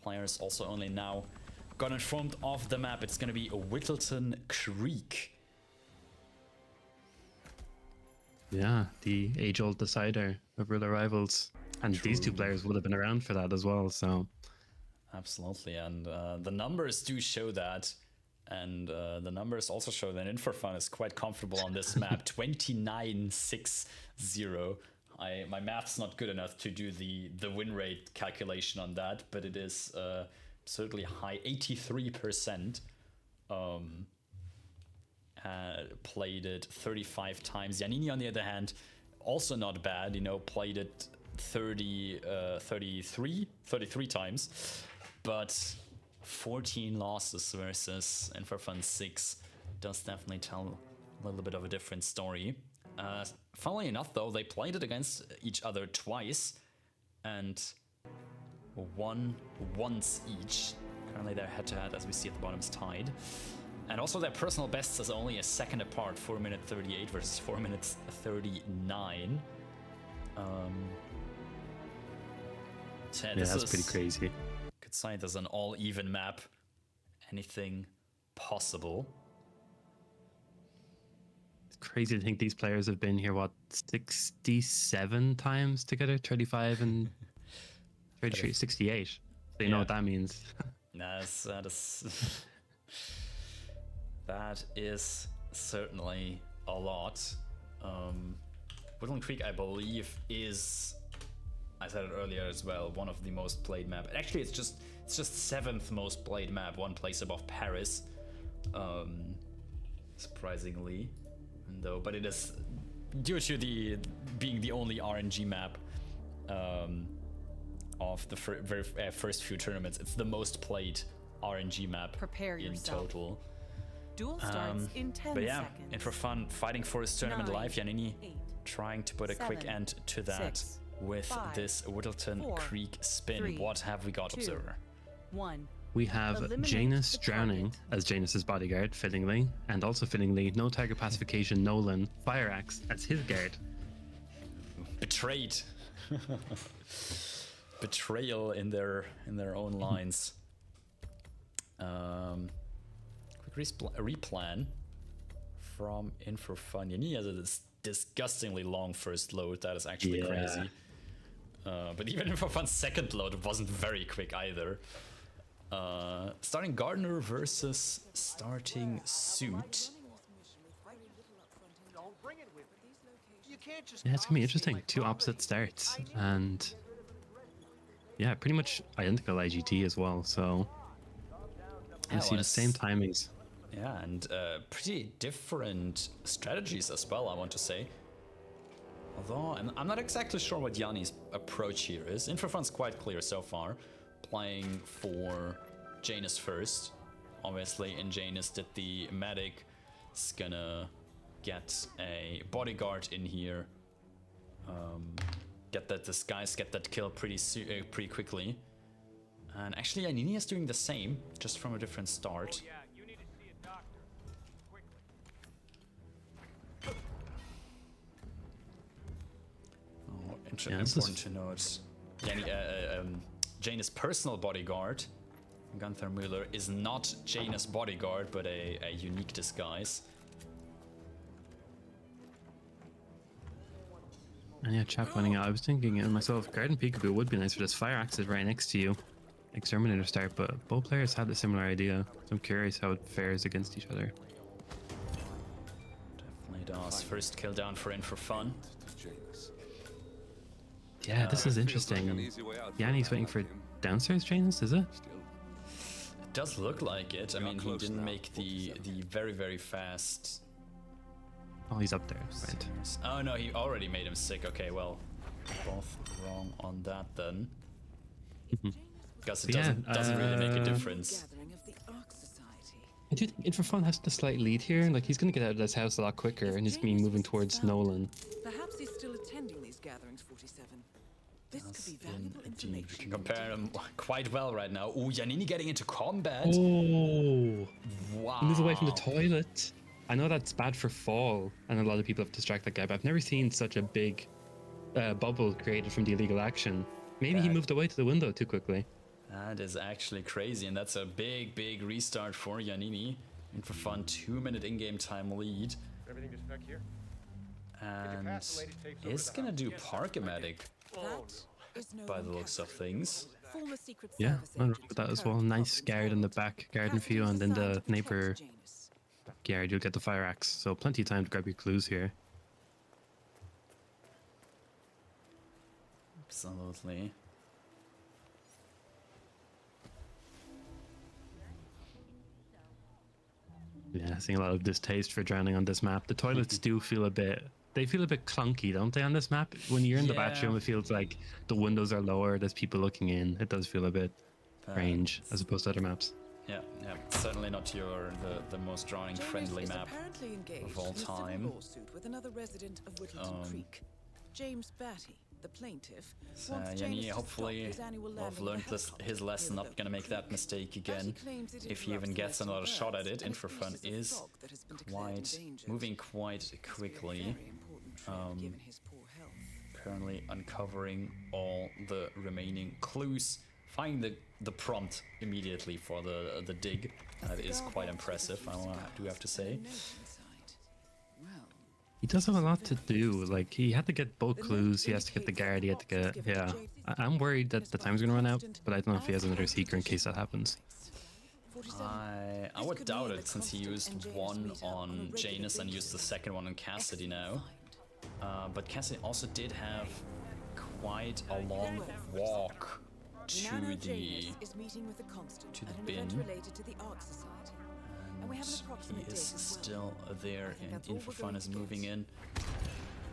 Players also only now got informed of the map. It's going to be Whittleton Creek. Yeah, the age-old decider of ruler rivals. And these two players would have been around for that as well, so... Absolutely, and the numbers do show that. And the numbers also show that In4Fun is quite comfortable on this map. 29-6-0. My math's not good enough to do the win rate calculation on that, but it is certainly high, 83%. Played it 35 times. Yannini, on the other hand, also not bad. You know, played it 33 times, but 14 losses versus In4Fun 6 does definitely tell a little bit of a different story. Funnily enough, though, they played it against each other twice and won once each. Currently they're head-to-head, as we see at the bottom, is tied. And also their personal bests is only a second apart, 4 minute 38 versus 4 minutes 39. So Yeah, that's pretty crazy. Could say there's an all-even map. Anything possible. It's crazy to think these players have been here, what, 67 times together? 35 and 33, 68. So you know what that means. That is certainly a lot. Whittleton Creek, I believe, is, I said it earlier as well, one of the most played map. Actually, it's just 7th most played map, one place above Paris. Surprisingly, though, but it is due to being the only RNG map of the very first few tournaments. It's the most played RNG map Prepare in yourself. total. Duel starts in 10 But yeah, seconds. In4Fun fighting for his tournament 9, life. Yannini 8, trying to put a quick 7, end to that 6, with 5, this Whittleton 4, Creek spin. 3, What have we got, 2, Observer? 1. We have Eliminate Janus the drowning target. as Janus's bodyguard, fittingly, and also fittingly, no target pacification Nolan Fire Axe as his guard. Betrayed. Betrayal in their own lines. Quick replan from In4Fun. Yannini has a disgustingly long first load. That is actually crazy. But even In4Fun's second load wasn't very quick either. Starting Gardner versus starting Suit. Don't bring it with me. You can't just Yeah, it's gonna be interesting. Two opposite starts, and yeah, pretty much identical IGT as well. So you see the same timings. Yeah, and pretty different strategies as well, I want to say. Although I'm not exactly sure what Yanni's approach here is. In4Fun's quite clear so far, playing for Janus first obviously, and Janus did the medic. Is gonna get a bodyguard in here. Get that disguise, get that kill pretty quickly. And actually, Yannini is doing the same, just from a different start. Yeah, you need to see a doctor. Quickly. Oh, Yeah, this important to note. Janus' personal bodyguard, Gunther Müller, is not Janus' bodyguard, but a unique disguise. And yeah, chat pointing out, I was thinking of myself, Garden Peekaboo would be nice for this. Fire Axe is right next to you. Exterminator start, but both players had a similar idea. So I'm curious how it fares against each other. Definitely does. First kill down for In4Fun. Yeah, this is interesting. Yanni's waiting for downstairs Janus, is it? It does look like it. I mean, he didn't make the very fast. Oh, he's up there, right. Oh no, he already made him sick. Okay, well, both wrong on that then. Because it doesn't really make a difference. Gathering of the Ark Society. I do think In4Fun has the slight lead here. Like, he's going to get out of this house a lot quicker, and he's going to be moving towards Nolan. Perhaps he's still attending these gatherings, 47. This could be valuable Indeed, we information. can compare them quite well right now. Ooh, Yannini getting into combat. Oh! Wow. Move away from the toilet. I know that's bad for fall, and a lot of people have distracted that guy, but I've never seen such a big bubble created from the illegal action. Maybe he moved away to the window too quickly. That is actually crazy, and that's a big restart for Yannini. In4Fun, 2-minute in-game time lead. Everything just back here. And is gonna do Parkomatic That is no by the looks of things. Former Secret Yeah, Service I'm wrong agent with that as Colonel well. Nice Carlton's guard in the wife. back garden for you, Carlton and then was the assigned to neighbor protect Janus. guard, you'll get the fire axe. So plenty of time to grab your clues here. Absolutely. Yeah, seeing a lot of distaste for drowning on this map. The toilets do feel a bit... They feel a bit clunky, don't they, on this map? When you're in the Yeah. bathroom, it feels like the windows are lower, there's people looking in. It does feel a bit strange, as opposed to other maps. Yeah, certainly not the most drawing Janus friendly is map. apparently engaged of all in a civil time. lawsuit with another resident of Whittleton Creek. James Batty, the plaintiff, So wants Janus Yanni to hopefully stop his annual will have landing learned of a helicopter his lesson, near not the gonna make creek. that mistake again. Batty claims it If he even interrupts gets nesting another shot at birds it, and In4Fun finishes a is frog that has been declared quite endangered. moving quite This will be a quickly. very important trip, given his poor health. Currently uncovering all the remaining clues. Finding the prompt immediately for the dig. That is quite impressive, I do have to say. He does have a lot to do. Like, he had to get both clues, he has to get the guard, he had to get... Yeah. I'm worried that the time's gonna run out, but I don't know if he has another seeker in case that happens. I would doubt it, since he used one on Janus and used the second one on Cassidy now. But Cassidy also did have quite a long walk to the bin. And he is still there, and In4Fun is moving in.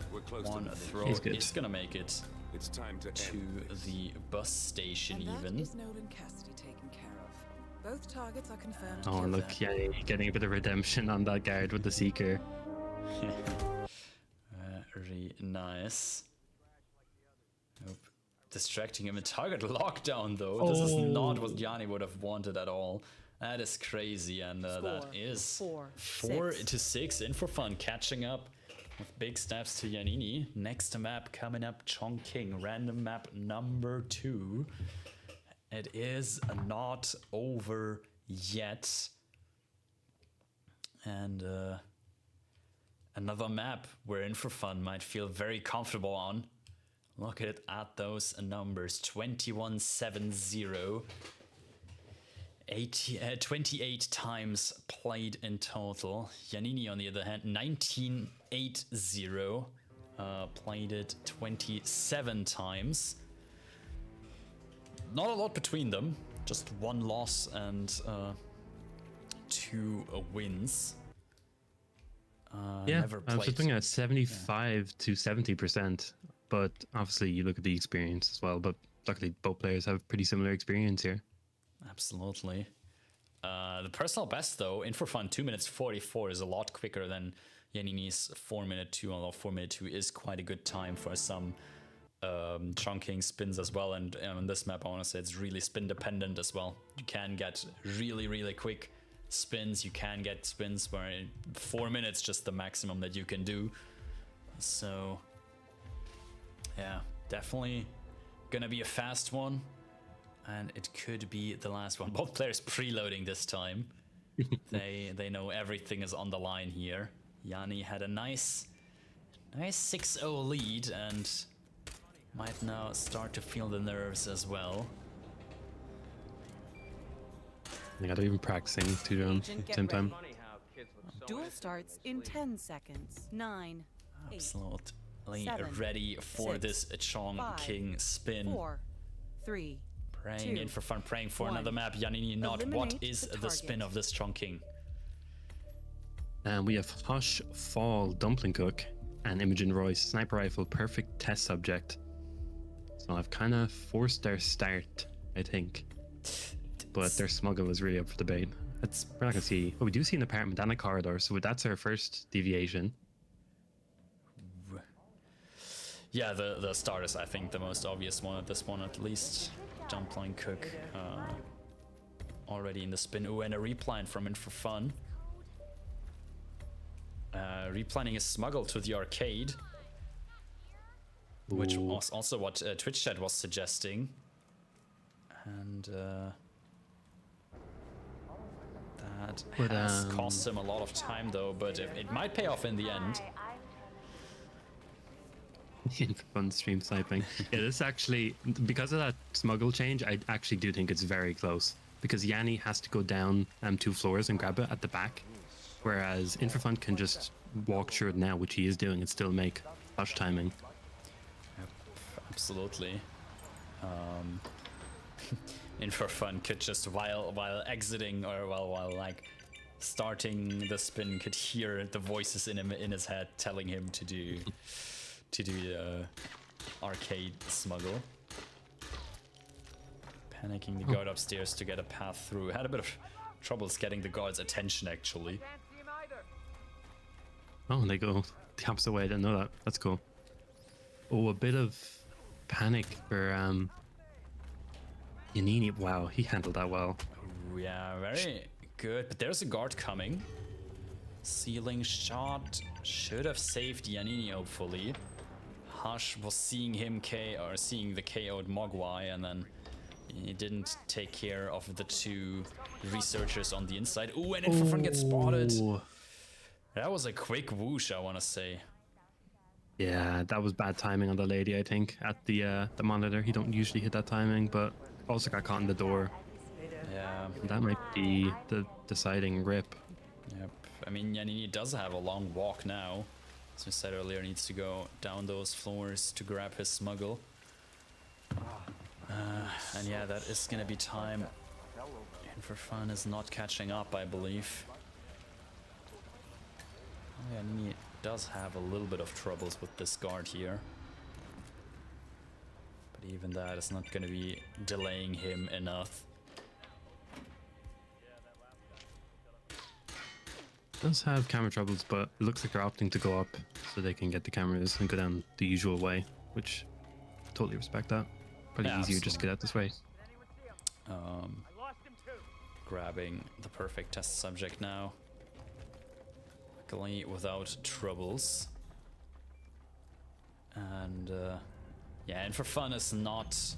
One throw is gonna make it It's time to to the bus station even. Both targets are confirmed. Oh, look, yeah, getting a bit of redemption on that guard with the seeker. Very nice. Nope. Distracting him in target lockdown though. This is not what Yanni would have wanted at all. That is crazy, and that is 4 to 6. In4Fun catching up with big steps to Yannini. Next map coming up, Chongqing, random map number 2. It is not over yet, and another map where In4Fun might feel very comfortable on. Look at those numbers: 2170. 28 times played in total. Yannini, on the other hand, 1980, played it 27 times. Not a lot between them, just 1 loss and 2 wins. Yeah, never I was just played- looking at 75 to 70%, but obviously you look at the experience as well, but luckily both players have pretty similar experience here. Absolutely. The personal best, though, In4Fun 2 minutes 44 is a lot quicker than Yannini's 4 minute 2, although 4 minute 2 is quite a good time for some Chongqing spins as well. And on this map, I want to say it's really spin dependent as well. You can get really, really quick spins. You can get spins where 4 minutes just the maximum that you can do. So, yeah, definitely gonna be a fast one. And it could be the last one. Both players preloading this time. They know everything is on the line here. Yanni had a nice 6-0 lead and might now start to feel the nerves as well. I gotta even practicing to do Agent, at the get same time. Funny how kids look so Duel innocent starts when in they sleep. 10 seconds. 9, 8, Absolutely 7, ready for 6, this Chongqing spin. 4, 3, Praying 2, In4Fun, praying for 1. another map. Yannini not. What Eliminate is the the spin target. of this Chongqing? And we have Hush, Fall, Dumpling Cook, and Imogen Royce, Sniper Rifle, perfect test subject. So I've kind of forced their start, I think. But their smuggle was really up for debate. We're not gonna see. But we do see an apartment and a corridor, so that's our first deviation. Yeah, the start is, I think, the most obvious one at this one, at least. Dumpling Cook already in the spin. Ooh, and a replan from In4Fun. Replanning his smuggle to the arcade, which Ooh. was also what Twitch chat was suggesting. And that But, has cost him a lot of time, though, but it might pay off in the end. Fun stream sniping. Yeah, this actually, because of that smuggle change, I actually do think it's very close. Because Yanni has to go down 2 floors and grab it at the back. Whereas In4Fun can just walk through it now, which he is doing, and still make flash timing. Yep, absolutely. In4Fun could just while exiting or while like starting the spin could hear the voices in his head telling him to do arcade smuggle. Panicking the guard upstairs to get a path through. Had a bit of troubles getting the guard's attention actually. Can't see him either. Oh, and they go the opposite way. I didn't know that. That's cool. Oh, a bit of panic for Yannini. Wow, he handled that well. Ooh, yeah, very good. But there's a guard coming. Ceiling shot should have saved Yannini, hopefully. Hush was seeing the KO'd Mogwai, and then he didn't take care of the 2 researchers on the inside. Ooh, and In4Fun gets spotted. Oh, That was a quick whoosh, I want to say. yeah, that was bad timing on the lady, I think, at the monitor. He don't usually hit that timing, but also got caught in the door. Yeah, That might be the deciding rip. yep. I mean, Yannini does have a long walk now. As we said earlier, needs to go down those floors to grab his smuggle. And yeah, that is gonna be time. In4Fun is not catching up, I believe. Oh, Yannini does have a little bit of troubles with this guard here. But even that is not gonna be delaying him enough. Does have camera troubles, but it looks like they're opting to go up so they can get the cameras and go down the usual way, which totally respect that. Probably Yeah, easier just to get out this way. I lost him too. Grabbing the perfect test subject now. Luckily without troubles. And yeah, In4Fun is not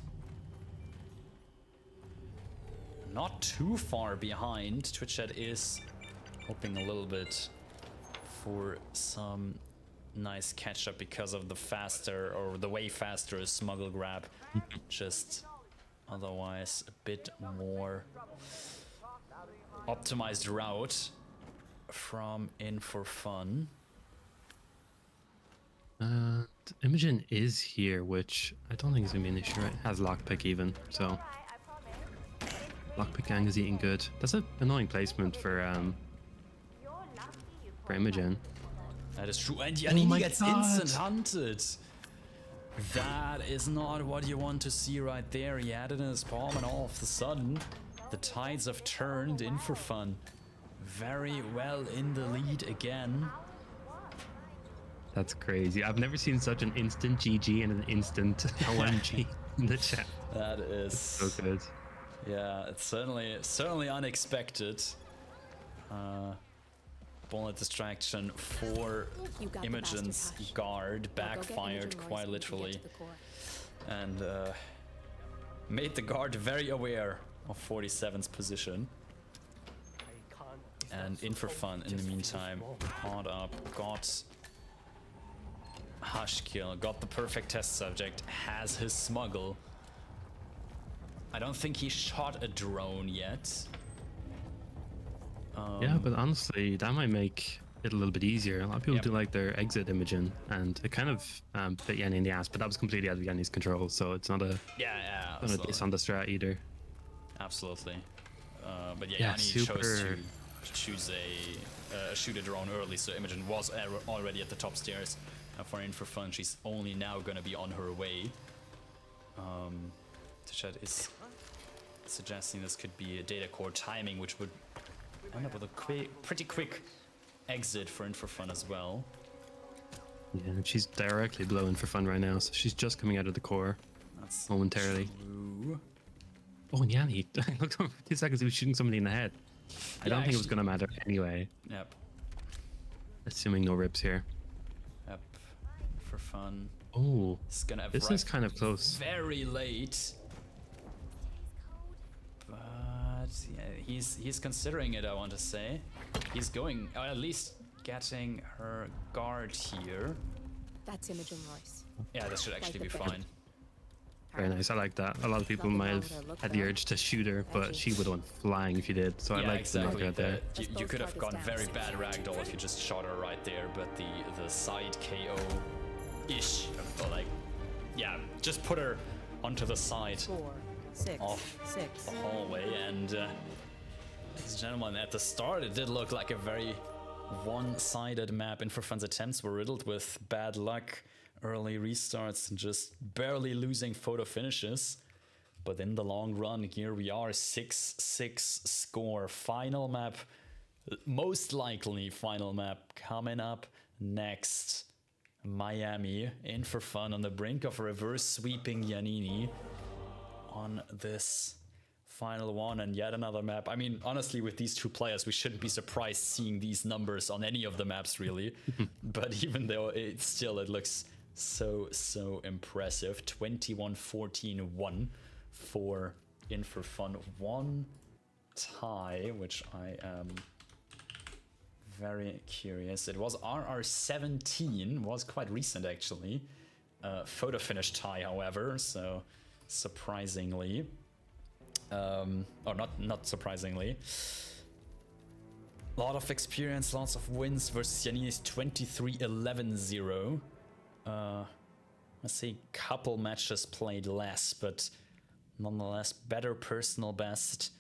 too far behind. Twitch chat is hoping a little bit for some nice catch up because of the way faster smuggle grab. Just otherwise a bit more optimized route from In4Fun. Imogen is here, which I don't think is gonna be an issue, right? Has lockpick even, so lockpick gang is eating good. That's an annoying placement for Imogen. That is true, and Yannini my gets God. instant hunted. That is not what you want to see right there. He had it in his palm, and all of a sudden, The tides have turned. In4Fun very well in the lead again. That's crazy. I've never seen such an instant GG and an instant OMG in the chat. That is So good. Yeah, it's certainly unexpected. Bullet distraction for You got the Imogen's bastard, Hash. guard Now go get backfired Imogen Royce quite and get literally, to the core. and made the guard very aware of 47's position. And In4Fun in the meantime, caught up, got Hush kill, got the perfect test subject, has his smuggle. I don't think he shot a drone yet. Yeah, but honestly, that might make it a little bit easier. A lot of people Yep. do like their exit Imogen, and it kind of bit Yanni in the ass, but that was completely out of Yanni's control, so it's not a Yeah, not a diss on the strat either. absolutely. But yeah, Yeah, Yanni chose super- to choose a shoot a drone early, so Imogen was already at the top stairs. For In4Fun, she's only now gonna be on her way. The chat is suggesting this could be a data core timing, which would end up with a pretty quick exit for In4Fun as well. Yeah, and she's directly below In4Fun right now, so she's just coming out of the core That's momentarily. true. Oh, and Yanni, I looked over for 2 seconds, he was shooting somebody in the head. I don't think it was actually- going to matter anyway, Yep, assuming no rips here. yep. In4Fun Oh, is gonna have this is arrived kind of close. very late. But yeah, he's considering it, I want to say. He's going, or at least getting her guard here. That's Imogen Royce. Yeah, this should actually be the fine. Very nice, I like that. A lot of people Nothing might wrong have with her look, had the though. urge to shoot her, but Actually. she would have went flying if she did, so I Yeah, like exactly. the knockout there. You both could have targets gone very down. bad ragdoll if you just shot her right there, but the side KO-ish, or like, yeah, just put her onto the side 4, 6, Off 6. the hallway, and ladies and gentlemen, at the start it did look like a very one-sided map. In4Fun's attempts were riddled with bad luck, early restarts, and just barely losing photo finishes. But in the long run, here we are, 6-6 score. Final map, most likely final map coming up next. Miami, In4Fun on the brink of reverse sweeping Yannini on this final one, and yet another map. I mean, honestly, with these two players, we shouldn't be surprised seeing these numbers on any of the maps, really. But even though it looks so impressive. 21-14-1 for In4Fun. One tie, which I am very curious. It was RR17, was quite recent actually. Photo finish tie, however, so surprisingly, or not surprisingly, a lot of experience, lots of wins versus Yannini's 23-11-0. Let's say couple matches played less, but nonetheless better personal best,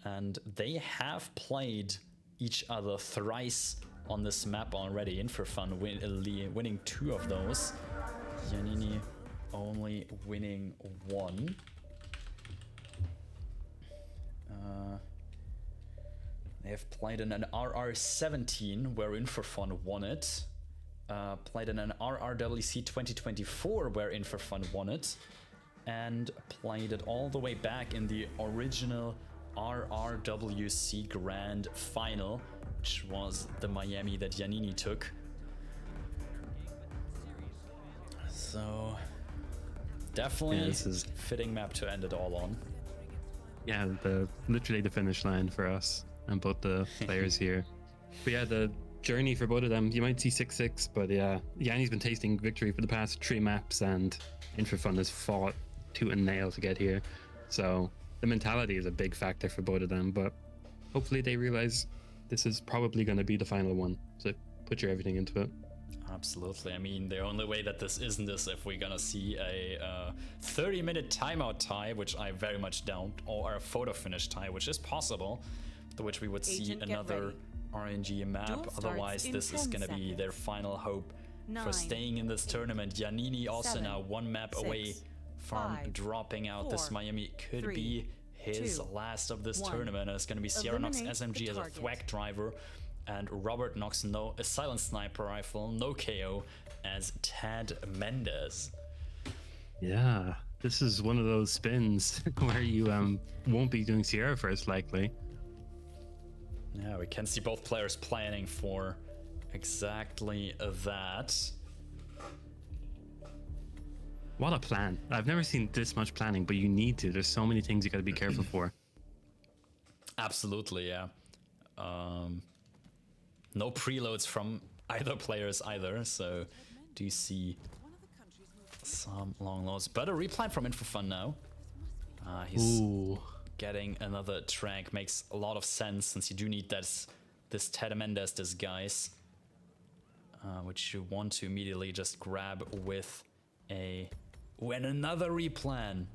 and they have played each other thrice on this map already. In4Fun winning 2 of those, Yannini only winning 1. They have played in an RR17 where In4Fun won it. Played in an RRWC2025 where In4Fun won it. And played it all the way back in the original RRWC Grand Final, which was the Miami that Yannini took. So definitely Yeah, this is- fitting map to end it all on. Yeah, literally the finish line for us and both the players here. But yeah, the journey for both of them, you might see 6-6, but yeah, Yanni's been tasting victory for the past 3 maps, and In4Fun has fought tooth and nail to get here. So the mentality is a big factor for both of them, but hopefully they realize this is probably going to be the final one. So put your everything into it. Absolutely. I mean, the only way that this isn't is if we're gonna see a 30-minute timeout tie, which I very much doubt, or a photo finish tie, which is possible, to which we would see Agent, get another ready. RNG map. Duel starts Otherwise, in this is 10 gonna be their seconds. final hope for 9, staying in this tournament. Yannini also 7, now 1 map away 6, from 5, dropping out. This 4, Miami could 3, be his 2, last of this 1. tournament. And it's going to be Sierra knocks Eliminate the SMG as a target. thwack driver, and Robert knocks a silent sniper rifle, no KO, as Tad Mendez. Yeah, this is one of those spins where you won't be doing Sierra first, likely. Yeah, we can see both players planning for exactly that. What a plan. I've never seen this much planning, but you need to. There's so many things you got to be careful for. Absolutely, yeah. No preloads from either players either, so do you see some long loads. But a replan from In4Fun now. He's Ooh. getting another track. Makes a lot of sense since you do need this Ted Mendes disguise, which you want to immediately just grab with a... When another replan.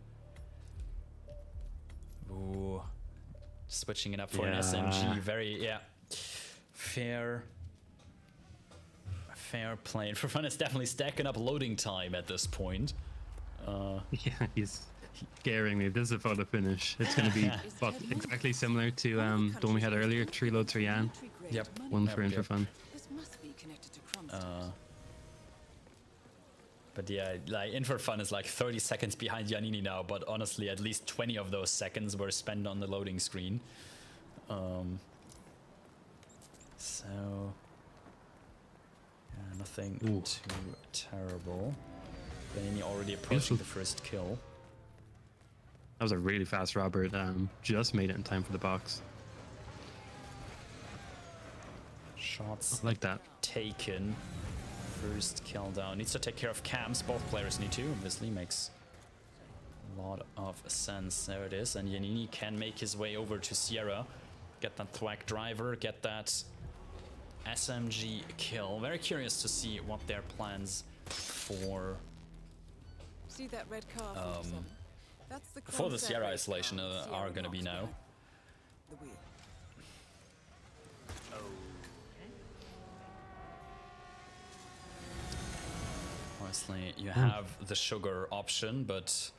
Ooh. Switching it up for an SMG. Very, yeah. Fair play. In4Fun is definitely stacking up loading time at this point. Yeah, he's scaring me. This is a photo finish. It's going to be exactly similar to the one we had earlier. 3 loads for Yan, Yep. 1 for In4Fun. This must be connected to Krum's. But yeah, like In4Fun is like 30 seconds behind Yannini now, but honestly, at least 20 of those seconds were spent on the loading screen. So yeah, nothing too terrible. Yannini already approaching the first kill. That was a really fast Robert. Just made it in time for the box. Shots I like that. taken. First kill down. Needs to take care of cams. Both players need to. Obviously makes a lot of sense. There it is. And Yannini can make his way over to Sierra. Get that thwack driver. Get that SMG kill. Very curious to see what their plans for See that red car? That's the for the Krum's Sierra race isolation car. are Sierra going to be knocks now. behind the wheel. Obviously, you have the sugar option, but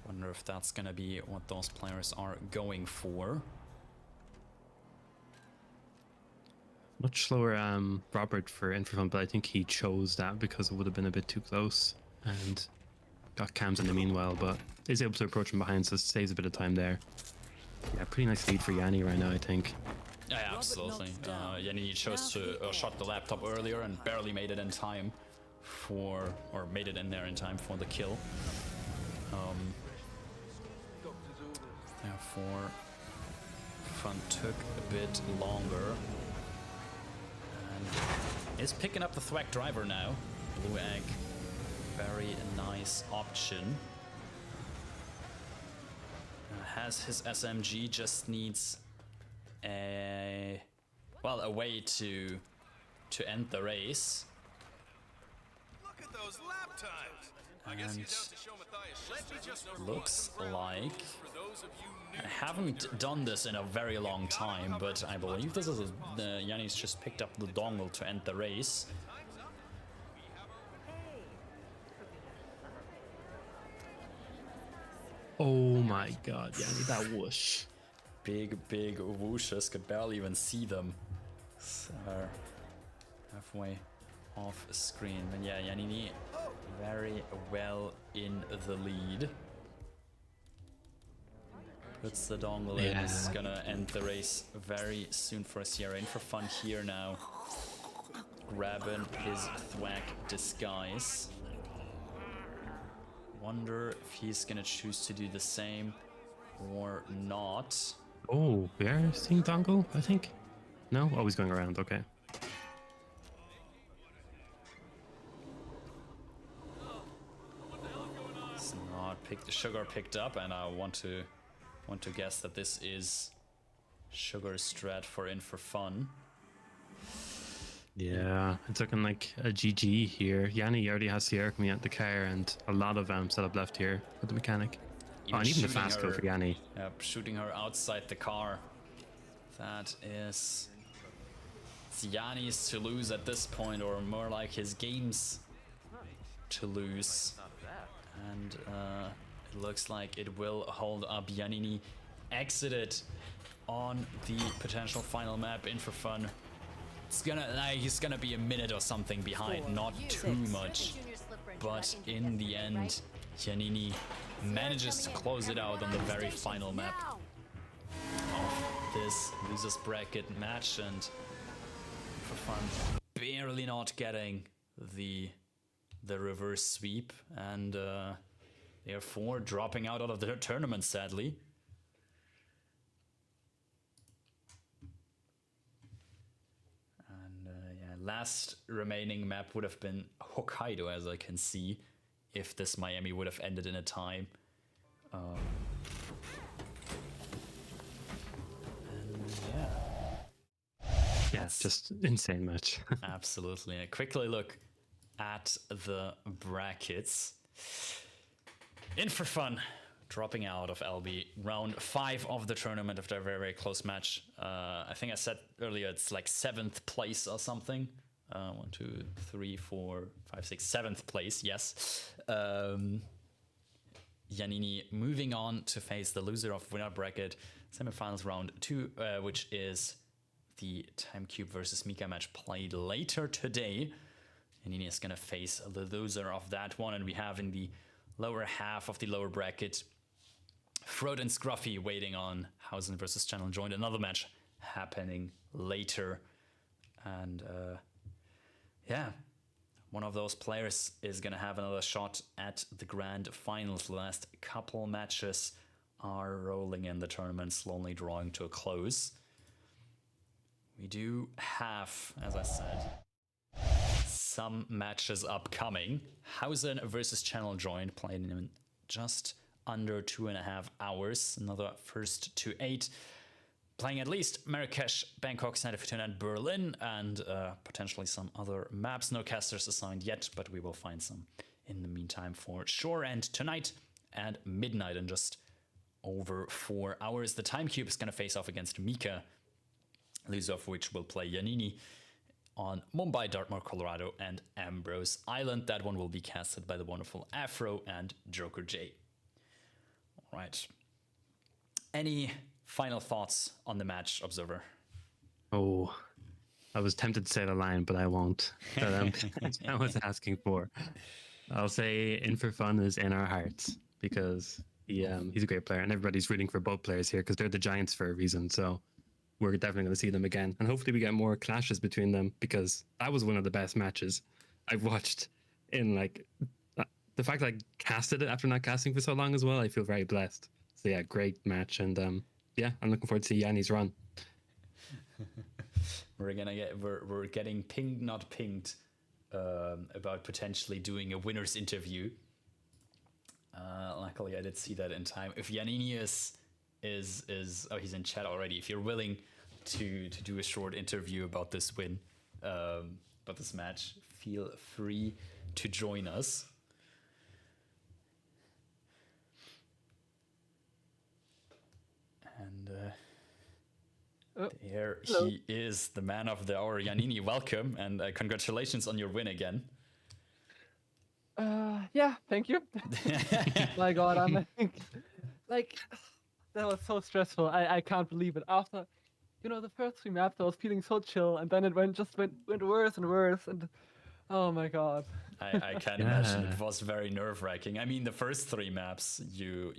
wonder if that's going to be what those players are going for. Much slower Robert for In4Fun, but I think he chose that because it would have been a bit too close and got cams in the meanwhile, but is able to approach from behind, so it saves a bit of time there. Yeah, pretty nice lead for Yanni right now, I think. Yeah, absolutely. Yannini chose to shot the laptop earlier and barely made it in time for, or made it in there in time for the kill. Therefore, Fun took a bit longer. And is picking up the thwack driver now. Blue egg, very nice option. Has his SMG, just needs a way to end the race. Look at those lap times. I guess And you're down to show Matthias. Let me just looks like for those of you new. I haven't done this in a very long time, but I believe this is Yanni's just picked up the dongle to end the race. Oh my god, Yanni, that whoosh. Big whooshes, could barely even see them. So, halfway off screen. And yeah, Yannini very well in the lead. Puts the dongle in, is gonna end the race very soon for Sierra. In4Fun here now. Grabbing his thwack disguise. Wonder if he's gonna choose to do the same or not. Oh, we are seeing dongle, I think. No? Oh, he's going around, okay. It's not picked. Sugar picked up, and I want to guess that this is Sugar strat for In4Fun. Yeah, it's looking like a GG here. Yanni already has Sierra coming out the car and a lot of setup left here for the mechanic. Oh, and even the fast kill for Yanni. Yep, shooting her outside the car. That is... It's Yanni's to lose at this point, or more like his game's to lose. And looks like it will hold up. Yannini exited on the potential final map. In4Fun. It's gonna he's gonna be a minute or something behind, not too much. But in the end, Yannini manages to close it out on the very final map of this losers bracket match, and In4Fun barely not getting the reverse sweep, and therefore dropping out of the tournament, sadly. And yeah, last remaining map would have been Hokkaido, as I can see, if this Miami would have ended in a time. And yeah. Yeah, just insane match. Absolutely. A quickly look at the brackets. In4Fun dropping out of LB round 5 of the tournament after a very, very close match. I think I said earlier it's like 7th place or something. 1, 2, 3, 4, 5, 6, 7th place, yes. Yannini moving on to face the loser of winner bracket semifinals round 2, which is the Timecube versus Mika match played later today. Yannini is gonna face the loser of that one, and we have in the lower half of the lower bracket Frode and Scruffy waiting on Hausen versus Channel Joined, another match happening later. And yeah, one of those players is gonna have another shot at the grand finals. The last couple matches are rolling in, the tournament slowly drawing to a close. We do have, as I said, some matches upcoming. Hausen versus Channel Joined played in just under 2.5 hours. Another first to 8. Playing at least Marrakesh, Bangkok, Santa Fortuna, and Berlin, and potentially some other maps. No casters assigned yet, but we will find some in the meantime for sure. And tonight at midnight, in just over 4 hours, the Timecube is going to face off against Mika, loser of which will play Yannini on Mumbai, Dartmoor, Colorado, and Ambrose Island. That one will be casted by the wonderful Afro and Joker J. All right. Any final thoughts on the match, Observer? Oh, I was tempted to say the line, but I won't. That I was asking for. I'll say In4Fun is in our hearts because he's a great player, and everybody's rooting for both players here because they're the Giants for a reason. So we're definitely going to see them again, and hopefully we get more clashes between them, because that was one of the best matches I've watched in, like, the fact that I casted it after not casting for so long as well. I feel very blessed. So yeah, great match, and yeah, I'm looking forward to see Yanni's run. We're getting pinged, not pinged, about potentially doing a winner's interview. Luckily I did see that in time. If Yannini is oh, he's in chat already. If you're willing to do a short interview about this win, about this match, feel free to join us. And there hello. He is, the man of the hour, Yannini. Welcome, and congratulations on your win again. Yeah, thank you. My God, I'm like, that was so stressful. I can't believe it. After, the first 3 maps, I was feeling so chill, and then it went worse and worse, and oh my God. I can imagine it was very nerve-wracking. I mean, the first 3 maps you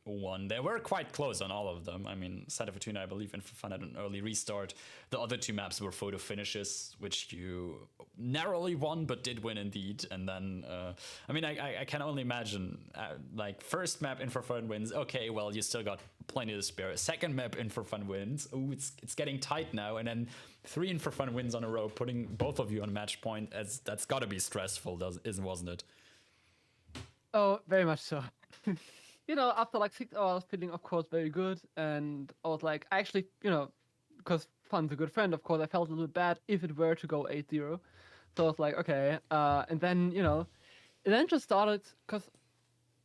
won, they were quite close on all of them. I mean, Santa Fortuna, I believe, In4Fun had an early restart. The other 2 maps were photo finishes, which you narrowly won, but did win indeed. And then, I mean, I can only imagine, like, first map In4Fun wins. Okay, well, you still got plenty to spare. Second map In4Fun wins. Oh, it's getting tight now. And then 3 In4Fun wins on a row, putting both of you on match point. That's got to be stressful, wasn't it? Oh, very much so. After like 6 hours, feeling, of course, very good. And I was like, actually, because Fun's a good friend, of course, I felt a little bit bad if it were to go 8-0. So I was like, okay. And then, it then just started, because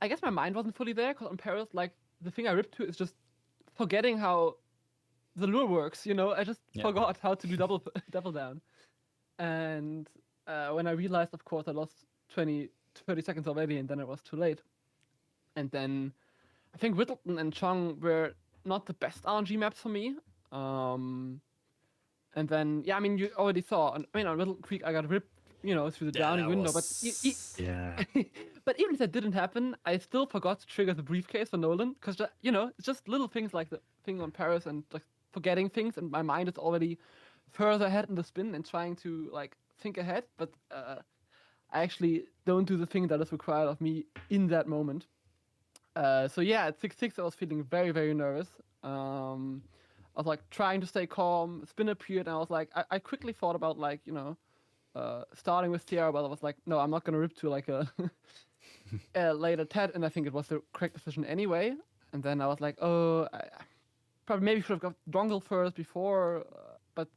I guess my mind wasn't fully there, because on Paris, like, the thing I ripped to is just forgetting how the lure works, I just forgot how to do double down. And when I realized, of course, I lost 20-30 seconds already, and then it was too late. And then I think Whittleton and Chong were not the best RNG maps for me. And then, yeah, I mean, you already saw. On Whittleton Creek, I got ripped, through the downing window. Yeah. But even if that didn't happen, I still forgot to trigger the briefcase for Nolan because it's just little things like the thing on Paris and like forgetting things, and my mind is already further ahead in the spin and trying to like think ahead. But I actually don't do the thing that is required of me in that moment. So yeah, at 6-6, I was feeling very, very nervous. I was like trying to stay calm. Spin appeared, and I was like, I quickly thought about like starting with Sierra, but I was like, no, I'm not gonna rip to like a, a later Ted, and I think it was the correct decision anyway. And then I was like, oh, I probably maybe should have got Dongle first before, but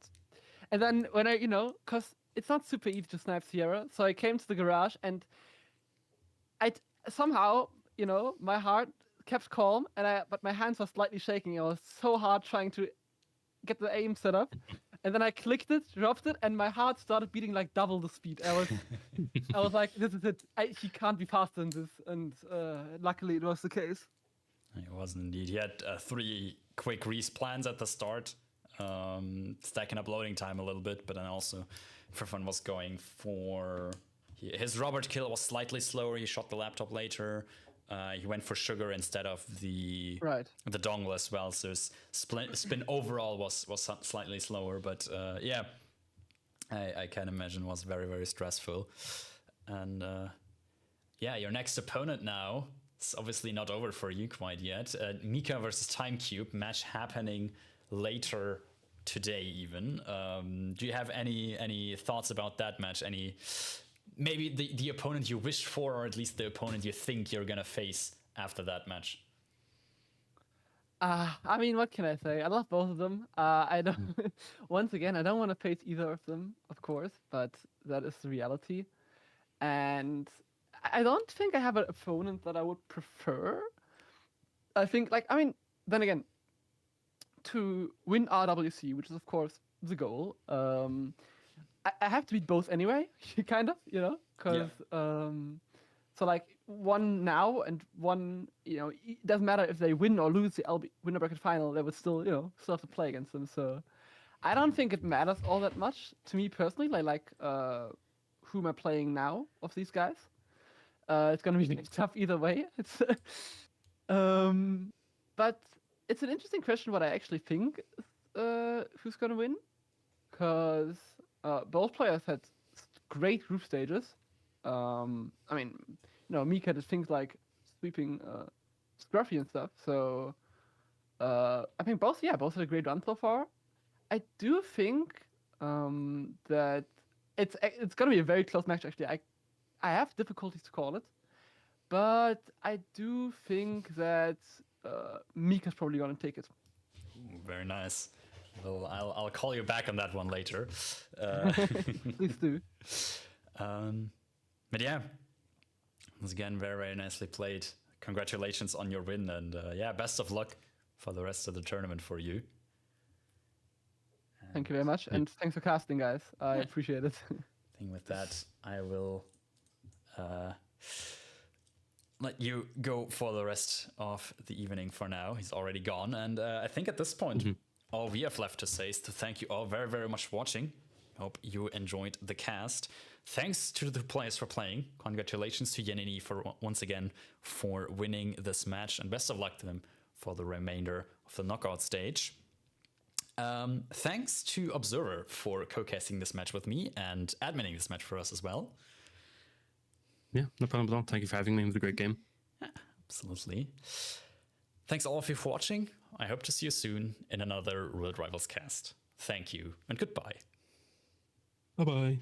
and then when I because it's not super easy to snipe Sierra, so I came to the garage and I somehow my heart kept calm, but my hands were slightly shaking. I was so hard trying to get the aim set up, and then I clicked it, dropped it, and my heart started beating like double the speed. I was like, this is it. He can't be faster than this, and luckily it was the case. It was indeed. He had 3 quick resplans at the start, stacking up loading time a little bit, but then also In4Fun was going for his Robert kill was slightly slower. He shot the laptop later. He went for sugar instead of the dongle as well. So his spin overall was slightly slower, but yeah, I can imagine was very, very stressful. And yeah, your next opponent now is obviously not over for you quite yet. Mika versus Timecube, match happening later today even. Do you have any thoughts about that match? Maybe the opponent you wished for, or at least the opponent you think you're gonna face after that match? I mean, what can I say? I love both of them. I don't. Once again, I don't want to face either of them, of course, but that is the reality. And I don't think I have an opponent that I would prefer. I think, then again, to win RWC, which is of course the goal. I have to beat both anyway, kind of, because so like one now and one, it doesn't matter if they win or lose the winner bracket final, they would still, still have to play against them. So I don't think it matters all that much to me personally. Like who am I playing now of these guys? It's gonna be tough either way. It's but it's an interesting question what I actually think who's gonna win, because both players had great group stages. Mika did things like sweeping Scruffy and stuff. So I think both had a great run so far. I do think that it's gonna be a very close match. Actually, I have difficulties to call it, but I do think that Mika's probably gonna take it. Ooh, very nice. Well, I'll call you back on that one later. Please do. But yeah, once again, very, very nicely played. Congratulations on your win, and yeah, best of luck for the rest of the tournament for you. And thank you very much, and thanks for casting, guys. I appreciate it. I think with that, I will let you go for the rest of the evening for now. He's already gone, and I think at this point, all we have left to say is to thank you all very, very much for watching. Hope you enjoyed the cast. Thanks to the players for playing. Congratulations to Yannini for once again for winning this match, and best of luck to them for the remainder of the knockout stage. Thanks to Observer for co-casting this match with me and adminning this match for us as well. Yeah, no problem at all. Thank you for having me. It was a great game. Yeah, absolutely. Thanks all of you for watching. I hope to see you soon in another World Rivals cast. Thank you and goodbye. Bye-bye.